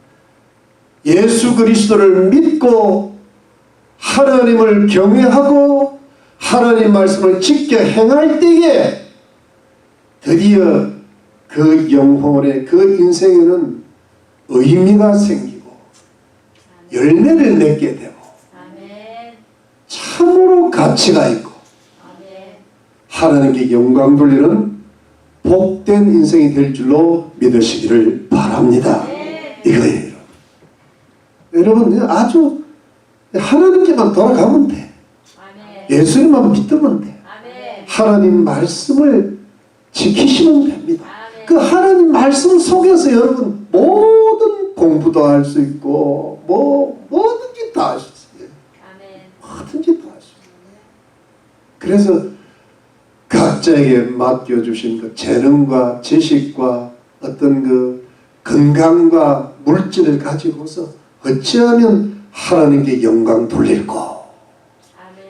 예수 그리스도를 믿고 하나님을 경외하고 하나님 말씀을 지켜 행할 때에 드디어 그 영혼의 그 인생에는 의미가 생기고 열매를 맺게 되고 참으로 가치가 있고 하나님께 영광 돌리는 복된 인생이 될 줄로 믿으시기를 바랍니다. 이거예요. 여러분 아주 하나님께만 돌아가면 돼. 예수님만 믿으면 돼. 하나님 말씀을 지키시면 됩니다. 그 하나님 말씀 속에서 여러분 모든 공부도 할 수 있고 뭐든지 다 할 수 있어요. 뭐든지 다 할 수 있어요. 그래서 각자에게 맡겨주신 그 재능과 지식과 어떤 그 건강과 물질을 가지고서 어찌하면 하나님께 영광 돌릴까?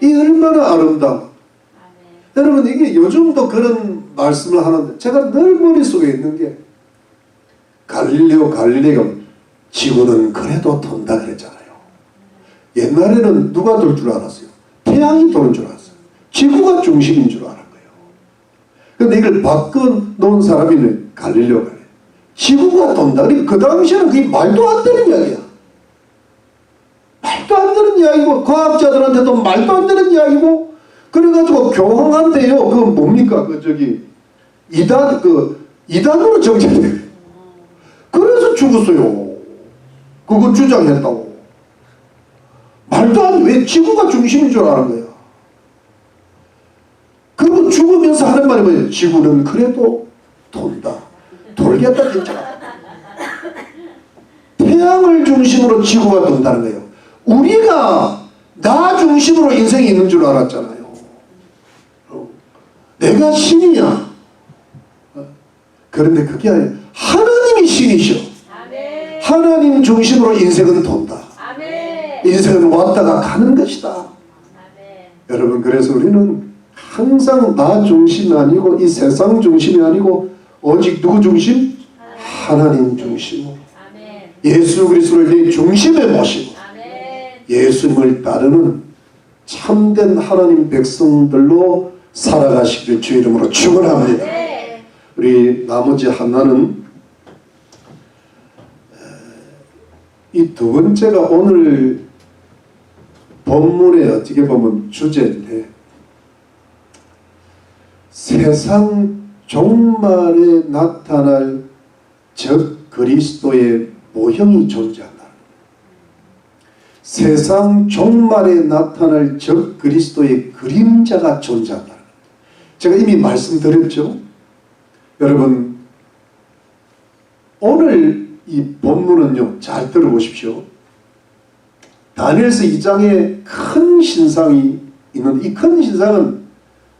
이 얼마나 아름다워. 여러분 이게 요즘도 그런 말씀을 하는데 제가 늘 머릿속에 있는 게 갈릴레오가 지구는 그래도 돈다 그랬잖아요. 옛날에는 누가 돌 줄 알았어요? 태양이 도는 줄 알았어요. 지구가 중심인 줄 알았어요. 근데 이걸 바꿔놓은 사람이 갈릴레오가 지구가 돈다. 그 당시에는 그게 말도 안 되는 이야기야. 말도 안 되는 이야기고 과학자들한테도 말도 안 되는 이야기고 그래가지고 교황한테요. 그 뭡니까? 이단으로 정죄돼요. 그래서 죽었어요. 그거 주장했다고. 말도 안 돼. 왜 지구가 중심인 줄 아는 거야. 그리고 죽으면서 하는 말이 뭐예요? 지구는 그래도 돈다. 돌겠다 진짜. 태양을 중심으로 지구가 돈다는 거예요. 우리가 나 중심으로 인생이 있는 줄 알았잖아요. 내가 신이야. 그런데 그게 아니라 하나님이 신이셔. 하나님 중심으로 인생은 돈다. 인생은 왔다가 가는 것이다. 여러분 그래서 우리는 항상 나 중심이 아니고 이 세상 중심이 아니고 오직 누구 중심? 하나님 중심으로 예수 그리스도를 내 중심에 모시고 예수님을 따르는 참된 하나님 백성들로 살아가시기를 주의 이름으로 축원합니다. 우리 나머지 하나는 이 두 번째가 오늘 본문의 어떻게 보면 주제인데 세상 종말에 나타날 적 그리스도의 모형이 존재한다. 세상 종말에 나타날 적 그리스도의 그림자가 존재한다. 제가 이미 말씀드렸죠. 여러분 오늘 이 본문은요 잘 들어보십시오. 다니엘서 2장에 큰 신상이 있는데 이 큰 신상은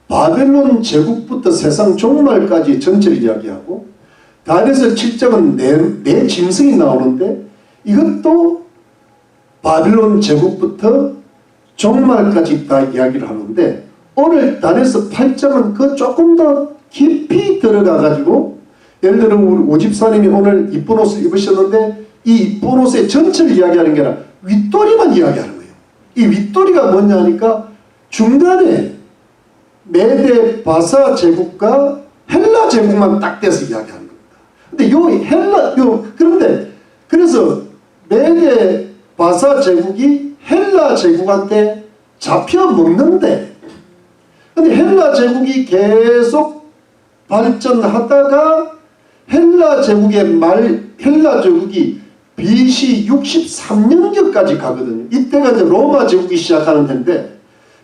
바벨론 제국부터 세상 종말까지 전체를 이야기하고 다니엘서 7장은 네 짐승이 나오는데 이것도 바벨론 제국부터 종말까지 다 이야기를 하는데 오늘 다니엘서 8장은 그 조금 더 깊이 들어가 가지고 예를 들어 우리 오집사님이 오늘 이쁜 옷을 입으셨는데 이 이쁜 옷의 전체를 이야기하는 게 아니라 윗도리만 이야기하는 거예요. 이 윗도리가 뭐냐 하니까 중간에 메데 바사 제국과 헬라 제국만 딱 떼서 이야기하는 겁니다. 그런데 그래서 메데 바사 제국이 헬라 제국한테 잡혀 먹는데 근데 헬라 제국이 계속 발전하다가 헬라 제국이 BC 63년경까지 가거든요. 이때가 이제 로마 제국이 시작하는 해인데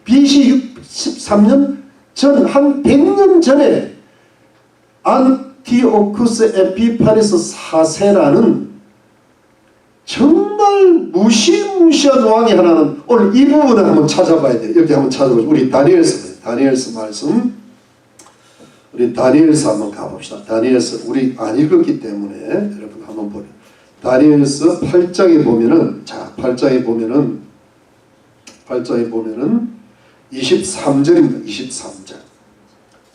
BC 63년 전 한 100년 전에 안티오쿠스 에피파네스 4세라는 정말 무시무시한 왕이 하나는 오늘 이 부분을 한번 찾아봐야 돼요. 이렇게 한번 찾아보죠. 우리 다니엘서 말씀, 우리 다니엘서 한번 가봅시다. 다니엘서 우리 안 읽었기 때문에 여러분 한번 보세요. 다니엘서 8장에 보면은, 자 8장에 보면은 23절입니다.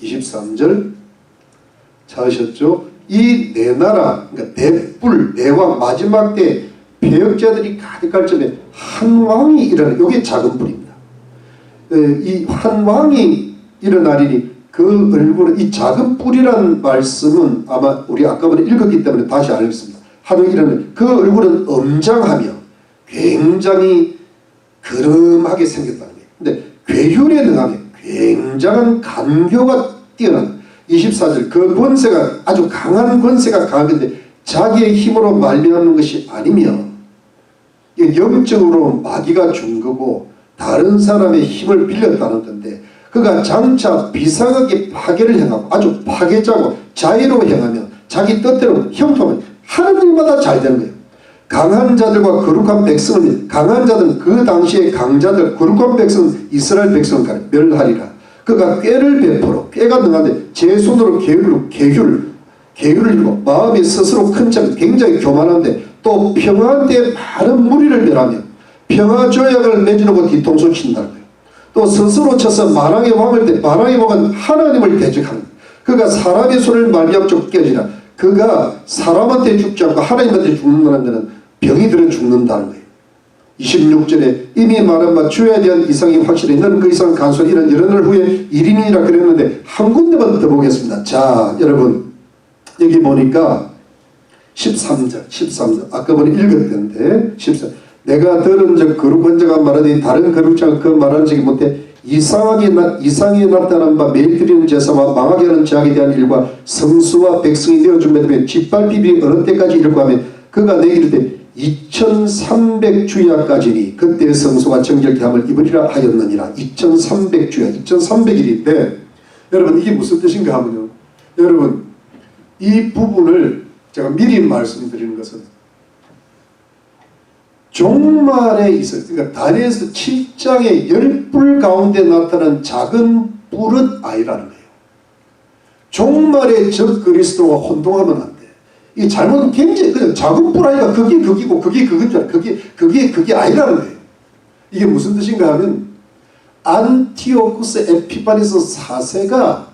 23절 찾으셨죠? 이 네 나라, 그러니까 네 왕 마지막 때 패역자들이 가득할 점에 한 왕이 일어나. 이게 작은 뿔입니다. 이 한 왕이 일어나리니 그 얼굴은, 이 작은 뿔이라는 말씀은 아마 우리 아까부터 읽었기 때문에 다시 안 읽습니다. 하도 일어나면 그 얼굴은 엄장하며 굉장히 그름하게 생겼다는 거예요. 근데 괴율에 능하며 굉장한 간교가 뛰어난 24절 그 권세가 아주 강한 권세가 강한데 자기의 힘으로 말미암는 것이 아니며 영적으로 마귀가 준 거고 다른 사람의 힘을 빌렸다는 건데 그가 장차 비상하게 파괴를 행하고 아주 파괴자고 자유로 행하며 자기 뜻대로 형통하면 하는 일마다 잘 되는 거예요. 강한 자들과 거룩한 백성을, 강한 자들은 그 당시의 강자들, 거룩한 백성은 이스라엘 백성을 멸하리라. 그가 꾀를 베풀어, 꾀가 능한데 제 손으로 계율을 이루고 마음이 스스로 큰 자는 굉장히 교만한데 또 평화한 때에 많은 무리를 멸하며 평화 조약을 맺으려고 뒤통수 친다는 거예요. 또 스스로 쳐서 만왕의 왕을 때 만왕의 왕은 하나님을 대적하는 거예요. 그가 사람의 손을 말미암아 깨지라. 그가 사람한테 죽지 않고 하나님한테 죽는다는 것은 병이 들어 죽는다는 거예요. 26절에 이미 말한 바 주에 대한 이상이 확실해 너는 그 이상 간소히 이런 여러 날 후에 1인이라 그랬는데 한 군데만 더 보겠습니다. 자 여러분 여기 보니까 13절 아까 전에 읽었던데 14 내가 들은 적 거룩한 자가 말하되 다른 거룩자가 그 말하는 적이 못해 이상이 나타난 바 매일 드리는 제사와 망하게 하는 죄악에 대한 일과 성수와 백성이 되어준 바 짓밟히기 어느 때까지 이르고 하면 그가 내게 이르되 2300주야까지니 그때 성소가 정결케 함을 입으리라 하였느니라. 2300주야 2300일인데 여러분 이게 무슨 뜻인가 하면요, 여러분 이 부분을 제가 미리 말씀드리는 것은 종말에 있어요. 그러니까 다니엘서 7장의 10뿔 가운데 나타난 작은 뿔은 아니라는 거예요. 종말에 적 그리스도와 혼동하면 안 돼. 이 잘못은 굉장히 그냥 작은 뿔 아니라 그게 그기고 그게 그건 줄 알아. 그게 아니라는 거예요. 이게 무슨 뜻인가 하면 안티오쿠스 에피파네스 4세가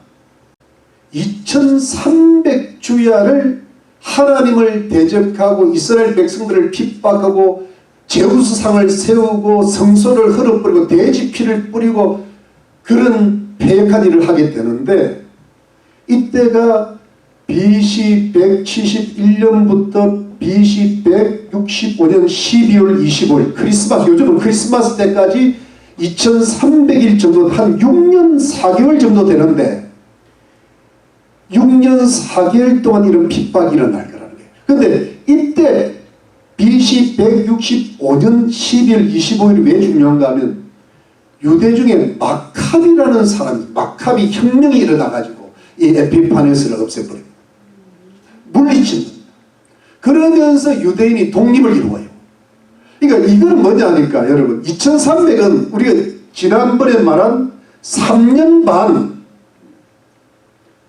2300주야를 하나님을 대적하고 이스라엘 백성들을 핍박하고 제우스상을 세우고 성소를 헐어버리고 돼지 피를 뿌리고 그런 패역한 일을 하게 되는데 이때가 BC 171년부터 BC 165년 12월 25일 크리스마스, 요즘은 크리스마스 때까지 2300일 정도, 한 6년 4개월 정도 되는데 6년 4개월 동안 이런 핍박이 일어날 거라는 거예요. 그런데 이때 BC 165년 12월 25일이 왜 중요한가 하면 유대 중에 마카비라는 사람이, 마카비 혁명이 일어나가지고 이 에피파네스를 없애버려요. 물리칩니다. 그러면서 유대인이 독립을 이루어요. 그러니까 이건 뭐냐 하니까 여러분 2300은 우리가 지난번에 말한 3년 반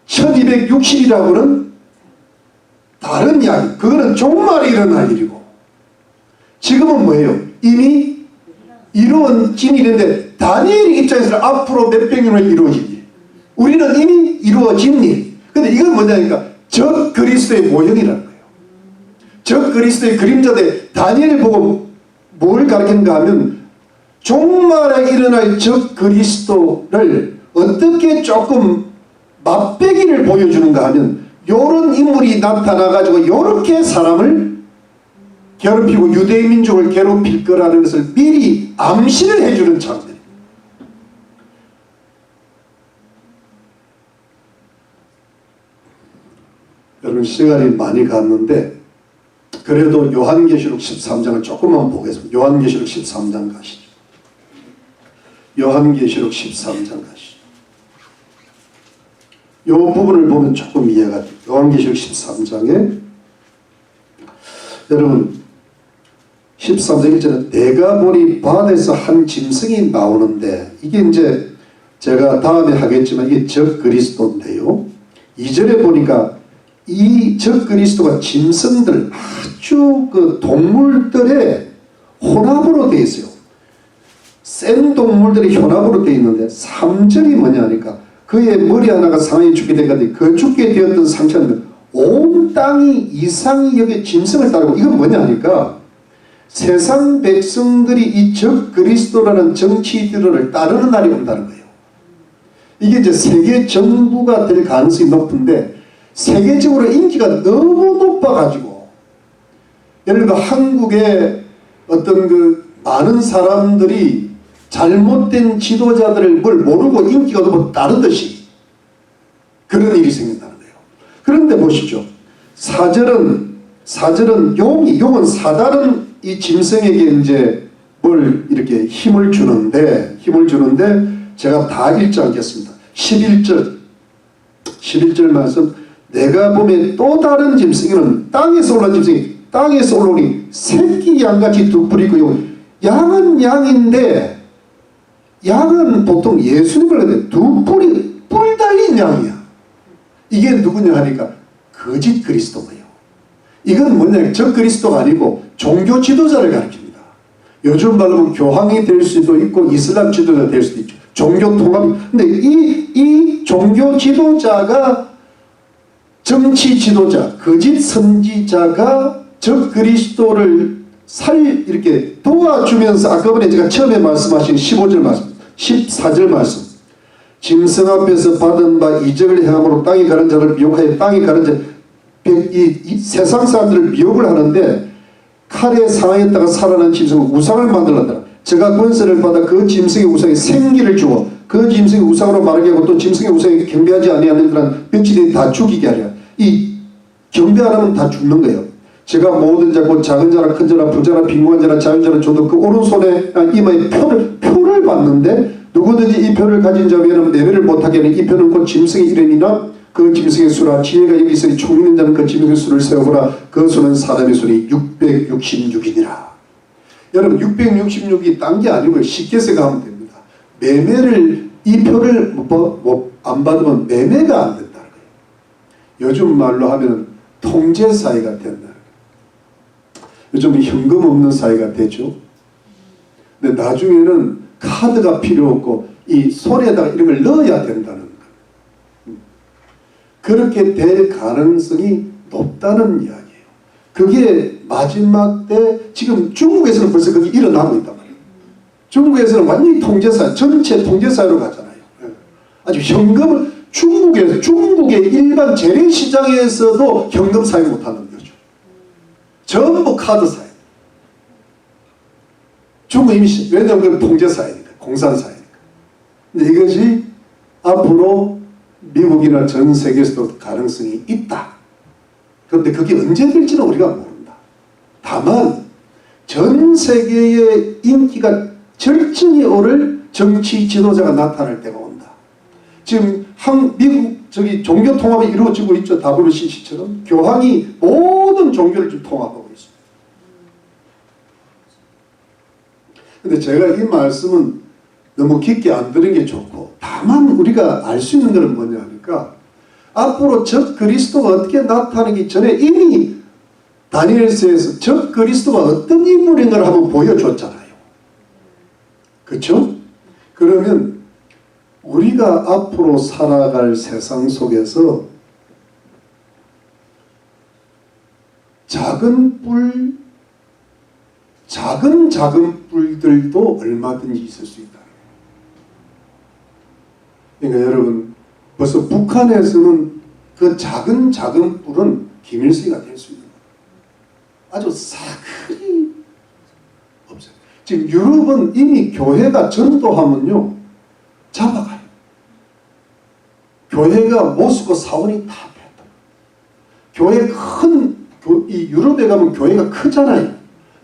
1260이라고는 다른 이야기. 그거는 종말에 일어날 일이고 지금은 뭐예요? 이미 이루어진 일인데 다니엘 입장에서는 앞으로 몇백 년을 이루어질 일. 우리는 이미 이루어진 일. 근데 이건 뭐냐니까 적 그리스도의 모형이라는 거예요. 적 그리스도의 그림자대 다니엘을 보고 뭘 가르치는가 하면 종말에 일어날 적 그리스도를 어떻게 조금 맛배기를 보여주는가 하면 요런 인물이 나타나가지고 요렇게 사람을 괴롭히고 유대인 민족을 괴롭힐 거라는 것을 미리 암시를 해주는 장면. 여러분 시간이 많이 갔는데 그래도 요한계시록 13장을 조금만 보겠습니다. 요한계시록 13장 가시죠. 요한계시록 13장 가시죠. 이 부분을 보면 조금 이해가 돼요. 요한계시록 13장에 여러분 13장 1절에 내가 보니 바다에서 한 짐승이 나오는데, 이게 이제 제가 다음에 하겠지만 이게 적그리스도인데요. 2절에 보니까 이 적그리스도가 짐승들, 아주 그 동물들의 혼합으로 되어 있어요. 센 동물들의 혼합으로 되어 있는데 3절이 뭐냐니까 그의 머리 하나가 상하에 죽게 되거든 그 죽게 되었던 상처는 온 땅이 이상히 여기 짐승을 따르고, 이건 뭐냐니까 세상 백성들이 이 적그리스도라는 정치들을 따르는 날이 온다는 거예요. 이게 이제 세계 정부가 될 가능성이 높은데, 세계적으로 인기가 너무 높아가지고, 예를 들어 한국의 어떤 그 많은 사람들이 잘못된 지도자들을 뭘 모르고 인기가 너무 따르듯이 그런 일이 생긴다는 거예요. 그런데 보시죠. 4절은 용은 사다른 이 짐승에게 이제 뭘 이렇게 힘을 주는데 제가 다 읽지 않겠습니다. 11절 말씀, 내가 보면 또 다른 짐승은 땅에서 올라온 짐승이 땅에서 올라오니 새끼 양같이 두 뿔이 있고, 양은 양인데 양은 보통 예수님을 하는데 두 뿔이 뿔 달린 양이야. 이게 누구냐 하니까 거짓 그리스도예요. 이건 뭐냐, 적 그리스도가 아니고 종교 지도자를 가리킵니다. 요즘 말로 교황이 될 수도 있고 이슬람 지도자 될 수도 있죠. 종교 통합. 근데 이 종교 지도자가, 정치 지도자, 거짓 선지자가 적 그리스도를 이렇게 도와주면서, 아까 전에 제가 처음에 말씀하신 15절 말씀, 14절 말씀, 짐승 앞에서 받은 바 이적을 행함으로 땅에 가는 자를 미혹하여 땅에 가는 자, 이 세상 사람들을 미혹을 하는데, 칼에 상하였다가 살아난 짐승은 우상을 만들었더라. 제가 권세를 받아 그 짐승의 우상에 생기를 주어 그 짐승의 우상으로 마르게 하고 또 짐승의 우상에 경배하지 아니하는 그런 병치들이 다 죽이게 하랴. 이 경배 안 하면 다 죽는 거예요. 제가 모든 자 곧 작은 자나 큰 자나 부자나 빈곤한 자나 자유자나 줘도 그 오른손에 이마에 표를 받는데, 누구든지 이 표를 가진 자 외에는 내외를 못하게 하는 이 표는 곧 짐승의 이름이나 그 짐승의 수라. 지혜가 여기 있으니 총 있는 자는 그 짐승의 수를 세어보라. 그 수는 사람의 수니 666이니라. 여러분 666이 딴 게 아니고요. 쉽게 생각하면 됩니다. 매매를, 이 표를 안 받으면 매매가 안 된다는 거예요. 요즘 말로 하면 통제사회가 된다는 거예요. 요즘 현금 없는 사회가 되죠. 근데 나중에는 카드가 필요 없고 이 손에다가 이런 걸 넣어야 된다는 거예요. 그렇게 될 가능성이 높다는 이야기예요. 그게 마지막 때, 지금 중국에서는 벌써 그게 일어나고 있단 말이에요. 중국에서는 완전히 통제사회, 전체 통제사회로 가잖아요. 아주 현금을, 중국의 일반 재래시장에서도 현금 사용 못하는 거죠. 전부 카드 사용. 중국 이미, 왜냐하면 그건 통제사회니까, 공산사회니까. 근데 이것이 앞으로 미국이나 전 세계에서도 가능성이 있다. 그런데 그게 언제 될지는 우리가 모른다. 다만 전 세계의 인기가 절정에 오를 정치 지도자가 나타날 때가 온다. 지금 미국 종교 통합이 이루어지고 있죠. WCC처럼 교황이 모든 종교를 좀 통합하고 있습니다. 근데 제가 이 말씀은 너무 깊게 안 들은 게 좋고, 다만 우리가 알 수 있는 것은 뭐냐 하니까, 앞으로 적 그리스도가 어떻게 나타나기 전에 이미 다니엘서에서 적 그리스도가 어떤 인물인 걸 한번 보여줬잖아요. 그렇죠? 그러면 우리가 앞으로 살아갈 세상 속에서 작은 뿔들도 얼마든지 있을 수 있다. 그러니까 여러분, 벌써 북한에서는 그 작은 뿔은 김일성이가 될 수 있는 거예요. 아주 사그리 없어요. 지금 유럽은 이미 교회가 전도하면요 잡아가요. 교회가 모스크 사원이 다 뺐다. 교회 큰 이 유럽에 가면 교회가 크잖아요.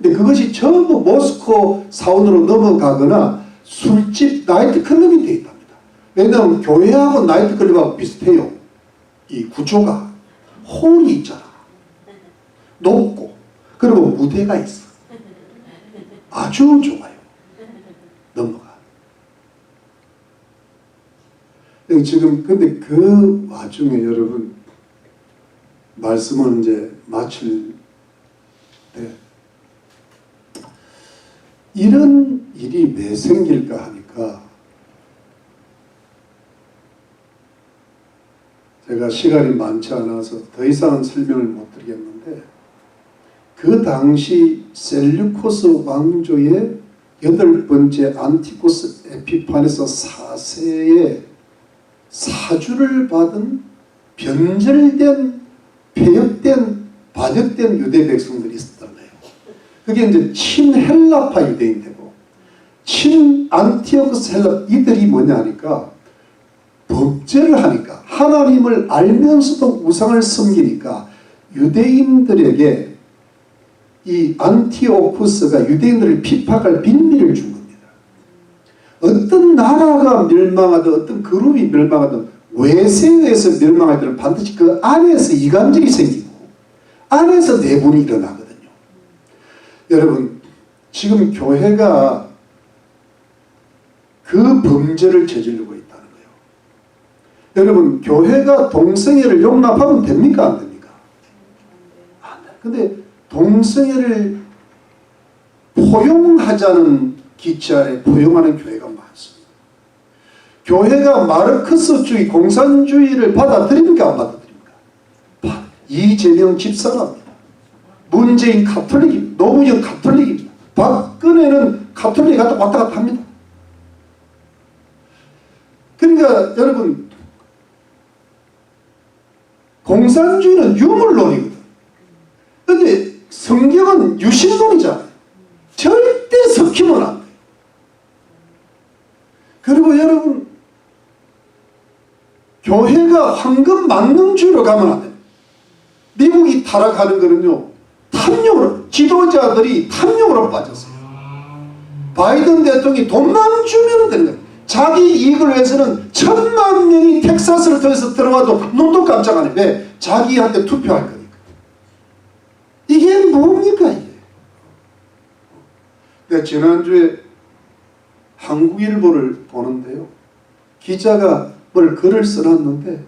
근데 그것이 전부 모스코 사원으로 넘어가거나 술집, 나이트클럽이 되어 있답니다. 왜냐하면 교회하고 나이트클럽하고 비슷해요. 이 구조가. 홀이 있잖아. 높고 그리고 무대가 있어. 아주 좋아요. 넘어가. 지금 근데 그 와중에 여러분 말씀을 이제 마칠 때 이런 일이 왜 생길까 하니까 제가 시간이 많지 않아서 더 이상은 설명을 못 드리겠는데 그 당시 셀류코스 왕조의 8번째 안티고스 에피파네스 4세의 사주를 받은 변절된 폐역된 반역된 유대 백성들이 있었던 거예요. 그게 이제 친헬라파 유대인되고 친안티오크스 헬라 이들이 뭐냐 하니까 범죄를 하니까 하나님을 알면서도 우상을 섬기니까 유대인들에게 이 안티오쿠스가 유대인들을 핍박할 빈미를 준 겁니다. 어떤 나라가 멸망하든 어떤 그룹이 멸망하든 외세에서 멸망하든 반드시 그 안에서 이간질이 생기고 안에서 내분이 일어나거든요. 여러분 지금 교회가 그 범죄를 저지르고 있다는 거예요. 여러분 교회가 동성애를 용납하면 됩니까? 안 됩니까? 안 돼. 근데 동성애를 포용하자는 기치 아래 포용하는 교회가 많습니다. 교회가 마르크스주의, 공산주의를 받아들입니까? 안 받아들입니까? 이재명 집사랍니다. 문재인 가톨릭입니다. 노무현 가톨릭입니다. 박근혜는 가톨릭 왔다 갔다 합니다. 그러니까 여러분 공산주의는 유물론이거든. 그런데 성경은 유신론이잖아요. 절대 섞이면 안 돼요. 그리고 여러분 교회가 황금 만능주의로 가면 안 돼요. 미국이 타락하는 거는요. 탐욕으로 지도자들이 탐욕으로 빠졌어요. 바이든 대통령이 돈만 주면 되는 거예요. 자기 이익을 위해서는 1000만 명이 텍사스를 통해서 들어와도 눈도 깜짝 안 해. 왜? 자기한테 투표할 거니까. 이게 뭡니까 이게? 내가 지난주에 한국일보를 보는데요. 기자가 뭘 글을 써놨는데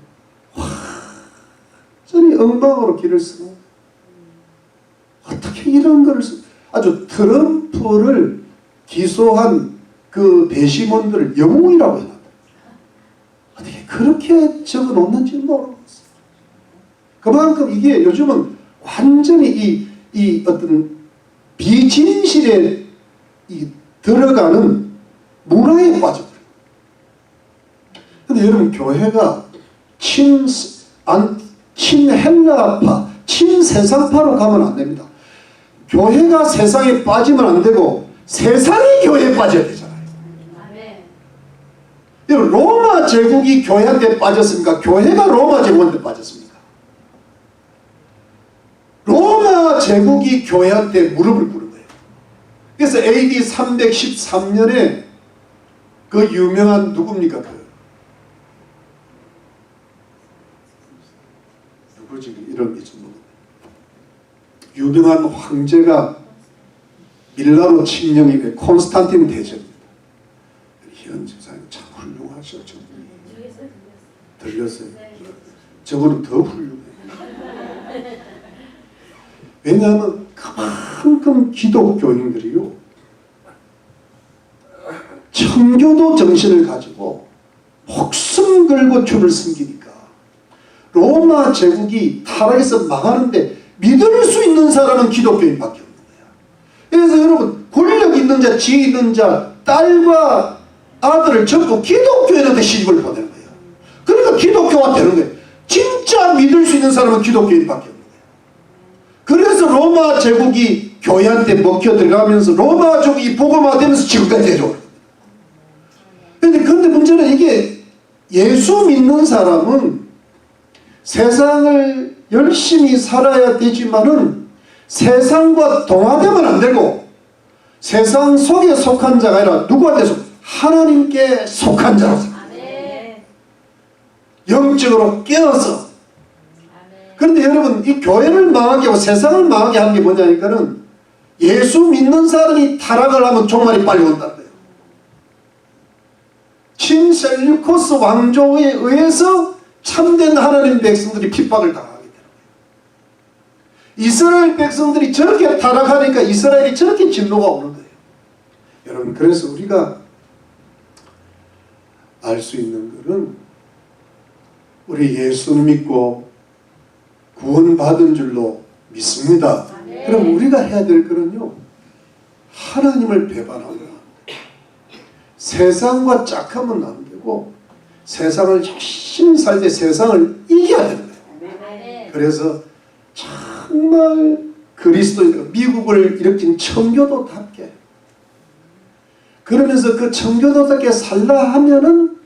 완전히 엉망으로 글을 써놨어요. 어떻게 이런 글을 써? 아주 트럼프를 기소한 그 배심원들을 영웅이라고 해놨다. 어떻게 그렇게 적어놓는지 모르겠어요. 그만큼 이게 요즘은 완전히 이 어떤 비진실에 들어가는 문화에 빠져버려요. 근데 여러분 교회가 친헬라파, 친세상파로 가면 안 됩니다. 교회가 세상에 빠지면 안 되고 세상이 교회에 빠져야 되잖아요. 여러분 로마 제국이 교회한테 빠졌습니까? 교회가 로마 제국한테 빠졌습니까? 로마 제국이 교회한테 무릎을 꿇은 거예요. 그래서 AD 313년에 그 유명한 누굽니까? 누구지? 이름이 좀 유명한 황제가 밀라노 칙령이 콘스탄틴 대제입니다. 현 제사님 참 훌륭하셔. 들렸어요? 저거는 더 훌륭해요. 왜냐하면 그만큼 기독교인들이요 청교도 정신을 가지고 목숨 걸고 주를 섬기니까 로마 제국이 타락해서 망하는데 믿을 수 있는 사람은 기독교인밖에 없는 거야. 그래서 여러분 권력 있는 자, 지혜 있는 자, 딸과 아들을 전부 기독교인한테 시집을 보내는 거예요. 그러니까 기독교가 되는 거예요. 진짜 믿을 수 있는 사람은 기독교인밖에 없는 거예요. 그래서 로마 제국이 교회한테 먹혀 들어가면서 로마 제국이 복음화되면서 지금까지 내려오는 거예요. 그런데 문제는 이게 예수 믿는 사람은 세상을 열심히 살아야 되지만은 세상과 동화되면 안 되고 세상 속에 속한 자가 아니라 누구한테 하나님께 속한 자로서 영적으로 깨어서. 그런데 여러분, 이 교회를 망하게 하고 세상을 망하게 하는 게 뭐냐니까는 예수 믿는 사람이 타락을 하면 종말이 빨리 온다는 거예요. 친셀류코스 왕조에 의해서 참된 하나님 백성들이 핍박을 당하게 되는 거예요. 이스라엘 백성들이 저렇게 타락하니까 이스라엘이 저렇게 진노가 오는 거예요. 여러분, 그래서 우리가 알 수 있는 것은 우리 예수를 믿고 구원받은 줄로 믿습니다. 그럼 우리가 해야 될 것은요, 하나님을 배반하면 세상과 짝하면 안 되고 세상을 열심히 살 때 세상을 이겨야 되는 거예요. 그래서 정말 그리스도인 미국을 일으킨 청교도답게, 그러면서 그 청교도답게 살라 하면은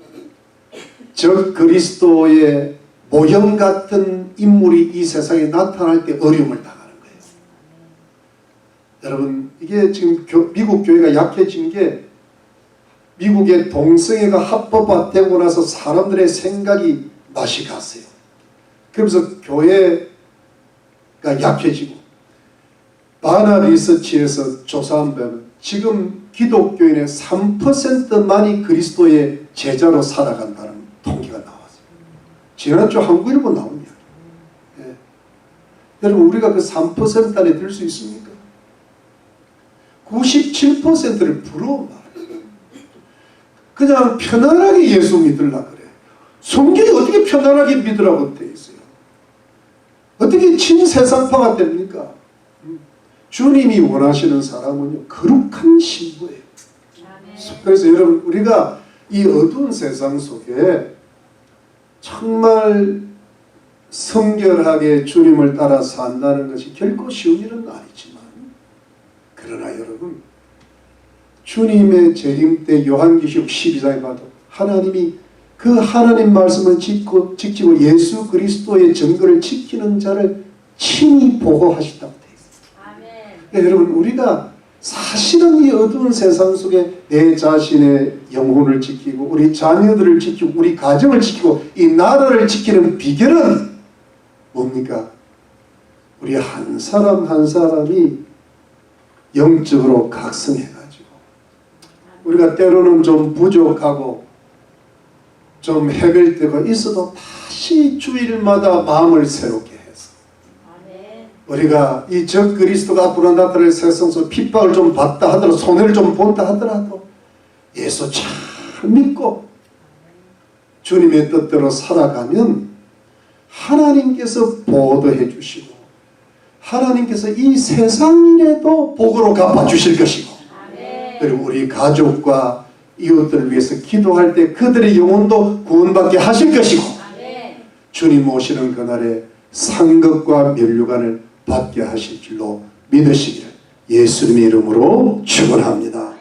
저 그리스도의 모형 같은 인물이 이 세상에 나타날 때 어려움을 당하는 거예요. 여러분, 이게 지금 미국 교회가 약해진 게 미국의 동성애가 합법화되고 나서 사람들의 생각이 맛이 갔어요. 그러면서 교회가 약해지고, 바나 리서치에서 조사한 바는 지금 기독교인의 3%만이 그리스도의 제자로 살아간다는 통계가 나왔어요. 지난주 한국일보 나온 이야기. 예. 여러분, 우리가 그 3% 안에 들 수 있습니까? 97%를 부러운 말이에요. 그냥 편안하게 예수 믿으려고 그래. 성경이 어떻게 편안하게 믿으라고 되어 있어요? 어떻게 친세상파가 됩니까? 주님이 원하시는 사람은요, 거룩한 신부예요. 그래서 여러분, 우리가 이 어두운 세상 속에 정말 성결하게 주님을 따라 산다는 것이 결코 쉬운 일은 아니지만, 그러나 여러분, 주님의 재림 때 요한계시록 12장에 봐도 하나님이 그 하나님 말씀을 지키고 예수 그리스도의 증거를 지키는 자를 친히 보호하신다고 되어 있습니다. 그러니까 여러분, 우리가 사실은 이 어두운 세상 속에 내 자신의 영혼을 지키고 우리 자녀들을 지키고 우리 가정을 지키고 이 나라를 지키는 비결은 뭡니까? 우리 한 사람 한 사람이 영적으로 각성해가지고 우리가 때로는 좀 부족하고 좀 해결되고 있어도 다시 주일마다 마음을 새롭게 해서 우리가 이 적 그리스도가 앞으로 나타날 세상 속 핍박을 좀 받다 하더라도 손해를 좀 본다 하더라도 예수 잘 믿고 주님의 뜻대로 살아가면 하나님께서 보호해 주시고 하나님께서 이 세상 일에도 복으로 갚아주실 것이고 그리고 우리 가족과 이웃들을 위해서 기도할 때 그들의 영혼도 구원받게 하실 것이고 주님 오시는 그날에 상급과 면류관을 받게 하실 줄로 믿으시기를 예수님의 이름으로 축원합니다.